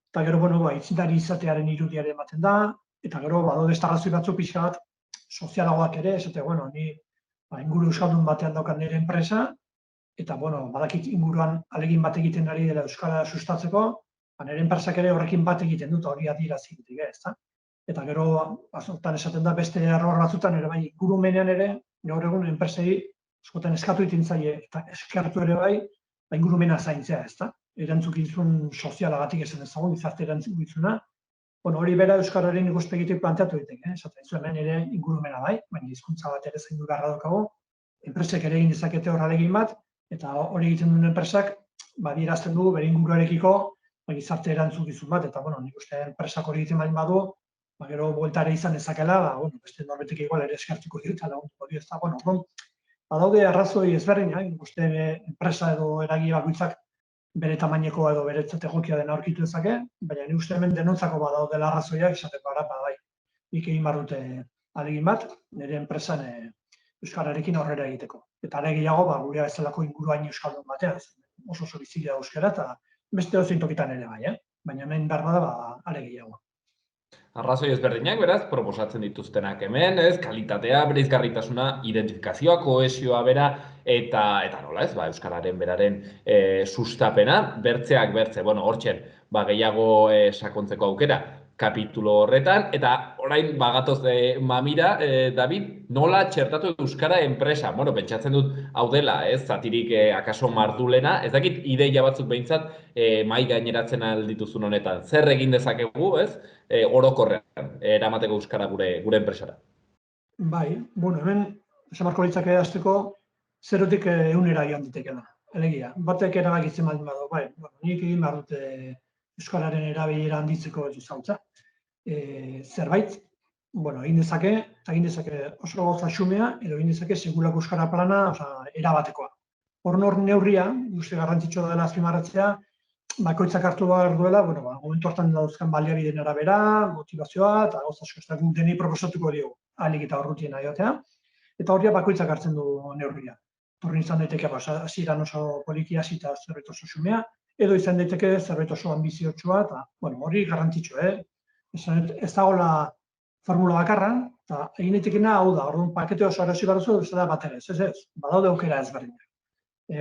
eta gero, aitzindari izatearen irudiare ematen da, eta gero, badaude ez arrazoi batzuk pixka bat, sozialagoak ere, esate, ni inguru euskaldun batean daukan nire enpresa, eta, badakit inguruan alegin bat egiten ari dela euskara sustatzeko, nire enpresak ere horrekin bat egiten dut hori adierazi ditik, ez da? Eta gero, azotan esaten da, beste error batzutan ere bai, ingurumenean ere, gaur egun enpresei askotan eskatu egiten zaie, eta eskertu ere bai, ingurumena zaintzea, ez da? Erantzukizun sozialagatik esan ezagun, gizarte erantzukizuna. Hori bera euskararen ikuspegitik planteatu ditek, esaten zu hemen ere ingurumena bai, baina hizkuntza bat ere zaindu beharra daukagu, enpresek ere egin dezakete hor ahalegin bat, eta hori egiten duen enpresak, adierazten du bere inguruarekiko gizarte erantzukizun bat, eta nik uste enpresak hori egiten baldin badu, gero buelta ere izan dezakela, beste norbetik igual ere eskertuko dira eta laguntuko dira, ez da, badaude arrazoi ezberdinak, uste enpresa edo eragile bakoitzak bere tamaineko edo bere egokia dena aurkitu dezake, baina ni uste hemen denontzako badaudela arrazoiak esateko gara, bai, nik egin barrute ahalegin bat, nire enpresan euskararekin aurrera egiteko. Eta are gehiago, gurea bezalako inguruain euskaldun batean, oso bizia euskara eta beste ozein tokitan ere bai, baina hemen behar bada, are gehiago. Arrazoi ezberdinak, beraz, proposatzen dituztenak hemen, kalitatea, bereizgarritasuna, identifikazioa, kohesioa bera, eta nola ez, euskararen beraren sustapena, bertzeak bertze, hortxen, gehiago sakontzeko aukera, kapitulo horretan, eta orain bagatoz mamira, David, nola txertatu euskara enpresa? Pentsatzen dut hau dela, zatirik akaso mardulena, ez dakit ideia batzuk behintzat mai gaineratzen aldituzun honetan. Zer egin dezakegu, orokorrean, eramateko euskara gure enpresara? Bai, hemen, esan marko litzake hasteko, zerotik 100 joan ditekela. Elegia, batek erabakitzen baldin badu, nik egin behar dute euskararen erabilera handitzeko zautza. Zerbait, egin dezake oso gauza xumea, edo egin dezake segurako euskara plana erabatekoa. Hor neurria, uste garrantzitsua dela azpimarratzea, bakoitzak hartu behar duela, momentu hortan dauzkan baliabideen arabera, motivazioa, eta gauza asko, guk denei proposatuko diogu, ahalik eta horrutien aiotea, eta horria bakoitzak hartzen du neurria. Horren izan daiteke, hasieran oso poliki hasita zerbait oso xumea, edo izan daiteke zerbait oso ambiziotsua, eta hori garrantzitsua, ez dagoela formula bakarra, eta egin daitekena hau da, orduan pakete oso erosi behar duzu, ez da bat ere, ez, badaude aukera ezberdinak.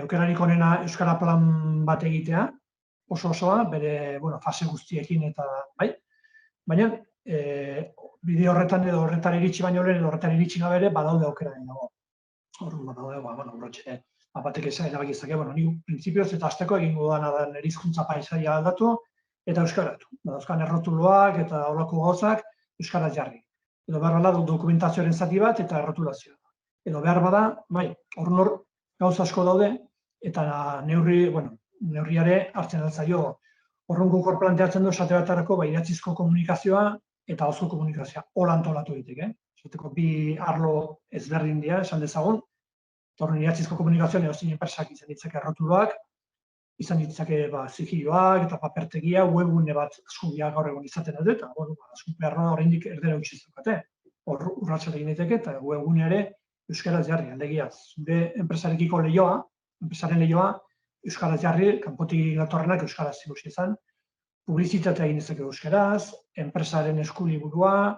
Aukerarik onena euskara plan bat egitea, oso-osoa, bere fase guztiekin eta bai, baina bide horretan edo horretan iritsi baino lehen edo horretan iritsi gabe ere badaude aukera dago. Orduan badaude, urratxe, batek esan erabakizake, nik printzipioz eta hasteko egingo dana da nire hizkuntza paisaia aldatu eta euskaratu. Dauzkan errotuloak eta horrelako gauzak euskaraz jarri. Edo behar bada dokumentazioaren zati bat eta errotulazioa. Edo behar bada, bai, hor gauza asko daude eta neurriare hartzen altzaio. Horren guk hor planteatzen du esate batarako idatzizko komunikazioa eta auzko komunikazioa. Hola antolatu ditek, esateko bi arlo ezberdin dira, esan dezagun. Horren idatzizko komunikazioan edo enpresak izan ditzake errotuloak, izan ditzake zikioak eta papertegia, webgune bat askubiak gaur egun izaten dut, eta askubiak oraindik erdera utzi zukate. Hor urratxat egin daiteke eta webgune ere euskaraz jarri, alegia. Zure enpresarekiko lehioa, enpresaren lehioa, euskaraz jarri, kanpotik datorrenak euskaraz ikusi izan, publizitatea egin dezake euskaraz, enpresaren eskuliburua,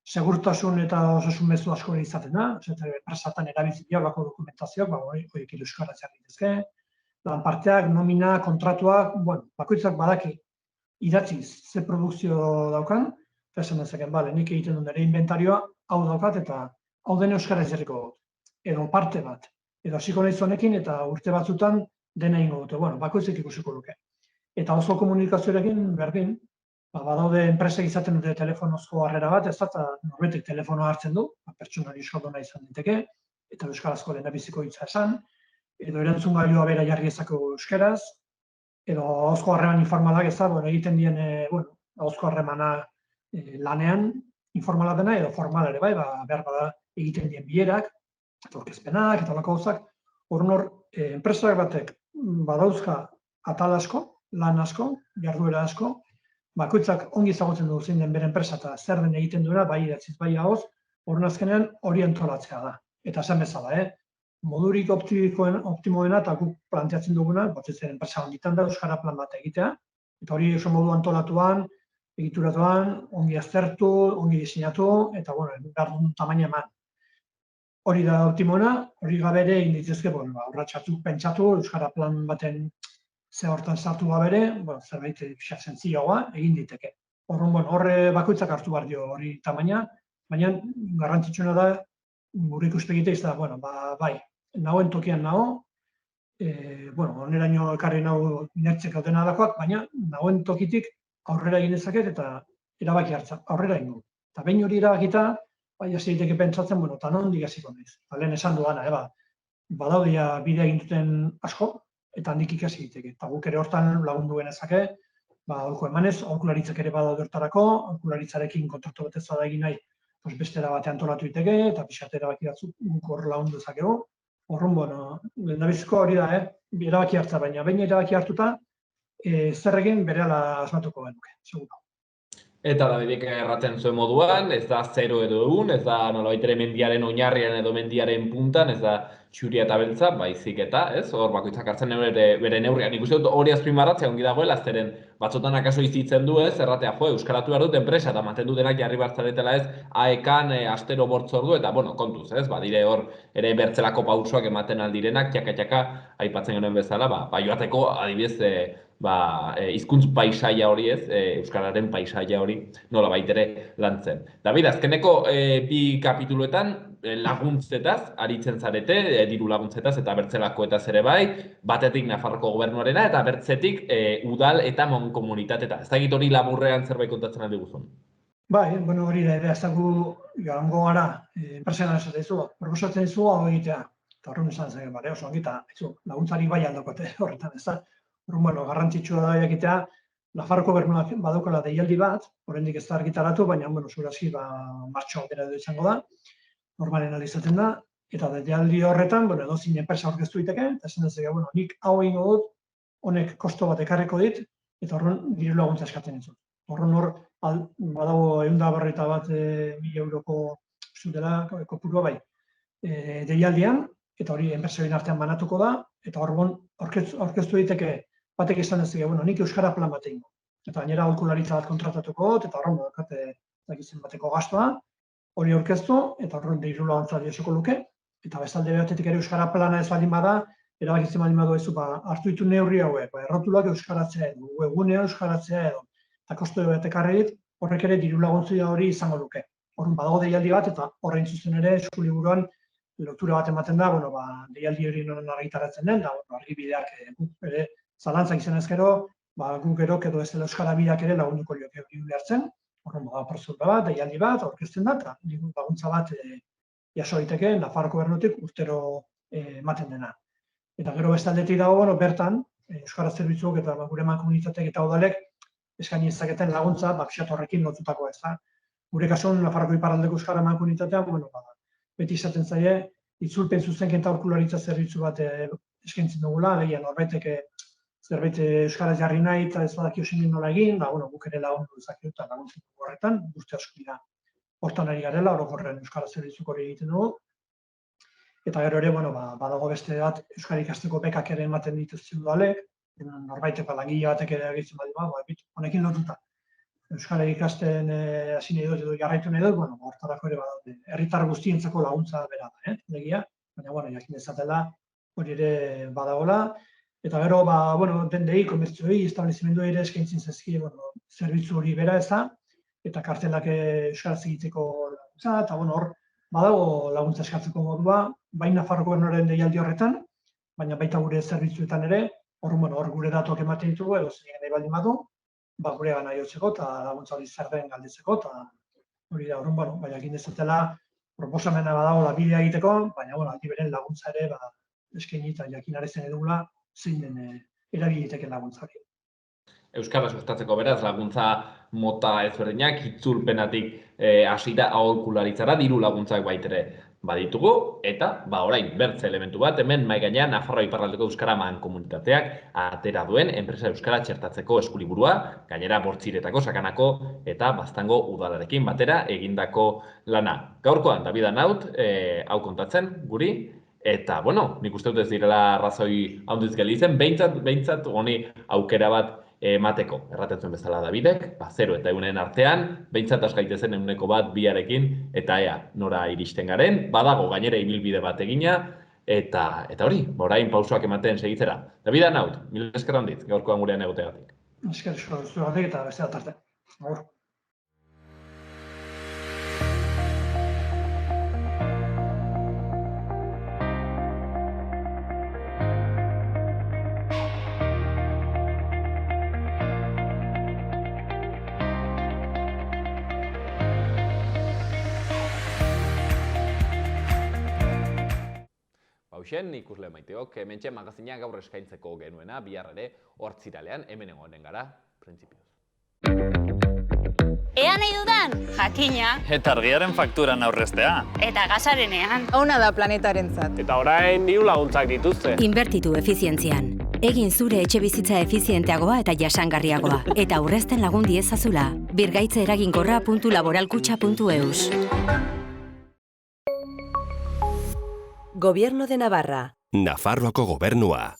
segurtasun eta osasun mezu asko izaten da, enpresatan erabiltzen dira olako dokumentazioak, horiek euskaraz jarri dezke, lanparteak, nomina, kontratuak, bakoitzak badaki idatziz ze produkzio daukan, esan dezake, nik egiten duen ere inventarioa, hau daukat eta hau den euskaraz jarriko dut, edo parte bat, edo hasiko nahi honekin eta urte batzutan dena ingo dute, bakoitzek ikusiko luke. Eta oso komunikazioarekin berdin, badaude enpresek izaten dute telefonozko harrera bat, ez eta norbetek telefonoa hartzen du, pertsonari euskalduna izan diteke, eta euskarazko lehendabiziko hitza esan, edo erantzun gailua bera jarri ezako euskaraz, edo ahozko harreman informalak ez da, egiten dien ahozko harremana lanean, informala dena edo formala ere bai, behar bada egiten dien bilerak, aurkezpenak eta holako gauzak. Hor, enpresak batek badauzka atal asko, lan asko, jarduera asko, bakoitzak ongi ezagutzen du zein den bere enpresa eta zer den egiten duena, bai idatziz, bai ahoz, horren azkenean hori antolatzea da. Eta esan bezala, modurik optimoena eta guk planteatzen duguna, batez ere enpresa honditan da euskara plan bat egitea, eta hori oso modu antolatuan, egituratuan, ongi aztertu, ongi diseinatu, eta behar duen tamaina eman. Hori da optimoena, hori gabe ere egin dituzke, urratsatzuk pentsatu, euskara plan baten ze hortan sartu gabe ere, zerbait sentzioagoa egin diteke. Horre bakoitzak hartu behar dio hori tamaina, baina garrantzitsuena da, gure ikuspegitea izan da, bai, nagoen tokian nago, oneraino ekarri nago inertzek gaudena dakoak, baina nagoen tokitik aurrera egin dezaket eta erabaki hartza, aurrera egin du. Eta behin hori erabakita, bai, hasi daiteke pentsatzen, eta nondik hasiko naiz. Lehen esan duana, badaudia bidea egin duten asko, eta handik ikasi daiteke. Eta guk ere hortan lagundu genezake, aholku emanez, aholkularitzak ere badaude hortarako, aholkularitzarekin kontratu batez da egin nahi, beste erabate antolatu diteke, eta pixat erabaki batzuk guk hor lagundu dezakegu. Horren, lehendabiziko hori da, erabaki hartza, baina behin erabaki hartuta, zer egin berehala asmatuko genuke, seguro. Eta Davidek erraten zuen moduan, ez da 0 edo 1, ez da nolabait ere mendiaren oinarrian edo mendiaren puntan, ez da txuria eta beltza, baizik eta, ez? Hor bakoitzak hartzen bere neurrian. Nik uste dut hori azpimarratzea ongi dagoela, zeren batzotan akaso izitzen du, ez? Erratea, euskaratu behar dut enpresa eta mantendu denak jarri bartzaretela, ez? AEK-an astero bortzordu eta, kontuz, ez? Dire hor ere bertzelako pausoak ematen aldirenak, txaka-txaka aipatzen genuen bezala, joateko adibidez hizkuntz paisaia hori, ez? Euskararen paisaia hori nola baitere lantzen. David, azkeneko bi kapituluetan laguntzetaz aritzen zarete, diru laguntzetaz eta bertzelakoetaz ere bai, batetik Nafarroko gobernuarena eta bertzetik udal eta mankomunitateta. Ez dakit hori laburrean zerbait kontatzen aldi guzun? Bai, hori da, ez dago joango gara, enpresena esaten zu, proposatzen zu hau egitea. Eta horren esan zen, oso ongita, laguntzari bai aldakote horretan, ez da. Garrantzitsua da jakitea, Nafarroko gobernuak badaukala deialdi bat, oraindik ez da argitaratu, baina segurazki martxoan bera edo izango da, normalen izaten da, eta deialdi horretan, edozein enpresa aurkeztu daiteke, eta esan dezake, nik hau egingo dut, honek kosto bat ekarriko dit, eta horren diru laguntza eskatzen ditut. Horren badago 151.000 euroko zutela kopurua bai deialdian, eta hori enpresoen artean banatuko da, eta horren aurkeztu daiteke batek esan dezake, nik euskara plan bat egingo. Eta gainera aholkularitza bat kontratatuko dut, eta horren dakizen bateko gastoa, hori aurkeztu, eta horren diru laguntza jasoko luke, eta bestalde batetik ere euskara plana ez baldin bada, erabakitzen baldin badu ez hartu ditu neurri hauek, errotulak euskaratzea edo, webgunea euskaratzea edo, eta kostu bat ekarri dit, horrek ere diru laguntza hori izango luke. Horren badago deialdi bat, eta horrein zuzen ere eskuliburuan lotura bat ematen da, deialdi hori non argitaratzen den, da argibideak ere zalantzak izan ezkero, guk erok edo ez dela euskara bideak ere lagunduko lioke hori behartzen, horren prozedura bat, deialdi bat, aurkezten da, eta laguntza bat jaso daiteke Nafarroko gobernutik urtero ematen dena. Eta gero bestaldetik dago, bertan, euskara zerbitzuak eta gure mankomunitateek eta udalek eskaini dezaketen laguntza, pixat horrekin lotutako ez da. Gure kasuan, Nafarroko iparraldeko euskara mankomunitatean, beti izaten zaie, itzulpen zuzenketa aholkularitza zerbitzu bat eskaintzen dugula, lehian norbaitek zerbait euskaraz jarri nahi eta ez badakio zein nola egin, guk ere lagundu dezakegu eta laguntzen dugu horretan, guzti asko dira hortan ari garela, orokorren euskara zerbitzuk hori egiten dugu. Eta gero ere, badago beste bat, euskara ikasteko bekak ere ematen dituzte udalek, norbaitek langile batek ere egitzen badi, honekin lotuta. Euskara ikasten hasi nahi dut edo jarraitu nahi dut, hortarako ere badaude. Herritar guztientzako laguntza bera da, legia, baina jakin dezatela hori ere badagola. Eta gero, dendei, komertzioei, establezimendu ere eskaintzen zaizkie, zerbitzu hori bera ez da, eta kartelak euskaraz egiteko laguntza, eta hor, badago laguntza eskatzeko modua, bai Nafarroko gobernuaren deialdi horretan, baina baita gure zerbitzuetan ere, hor gure datuak ematen ditugu, edo zein nahi baldin badu, gure gana jotzeko, eta laguntza hori zer den galdetzeko, eta hori da, baina egin dezatela, proposamena badago bidea egiteko, baina aldi beren laguntza ere eskaini eta jakin arezen edugula, zein den erabiliteken laguntzari. Euskara sustatzeko beraz laguntza mota ezberdinak, itzulpenatik hasita aholkularitzara diru laguntzak baitere baditugu, eta orain bertze elementu bat, hemen mahai gainean Nafarroa Iparraldeko Euskara Mankomunitateak atera duen enpresa euskara txertatzeko eskuliburua, gainera Bortziretako, Sakanako eta Baztango udalarekin batera egindako lana. Gaurkoan David Anaut hau kontatzen guri, eta nik uste dut ez direla arrazoi handiz gelditzen, behintzat honi aukera bat emateko. Erratetzen bezala Davidek, 0 eta 1 artean, behintzat has gaitezen 1 biarekin, eta nora iristen garen, badago gainera ibilbide bat egina, eta hori, orain pausoak ematen segitzera. David Anaut, mil esker handit, gaurkoan gurean egotegatik. Esker zuagatik eta beste bat arte. Agur. Hauxen, ikusle maiteok, hementxe magazina gaur eskaintzeko genuena, bihar ere hortziralean, hemen egonen gara, printzipioz. Ea nahi dudan, jakina. Eta argiaren fakturan aurreztea. Eta gasarenean. Ona da planetarentzat. Eta orain diru laguntzak dituzte. Inbertitu efizientzian. Egin zure etxebizitza efizienteagoa eta jasangarriagoa. Eta aurrezten lagun diezazula. Birgaitze eraginkorra.laboralkutxa.eus. Gobierno de Navarra. Nafarroako gobernua.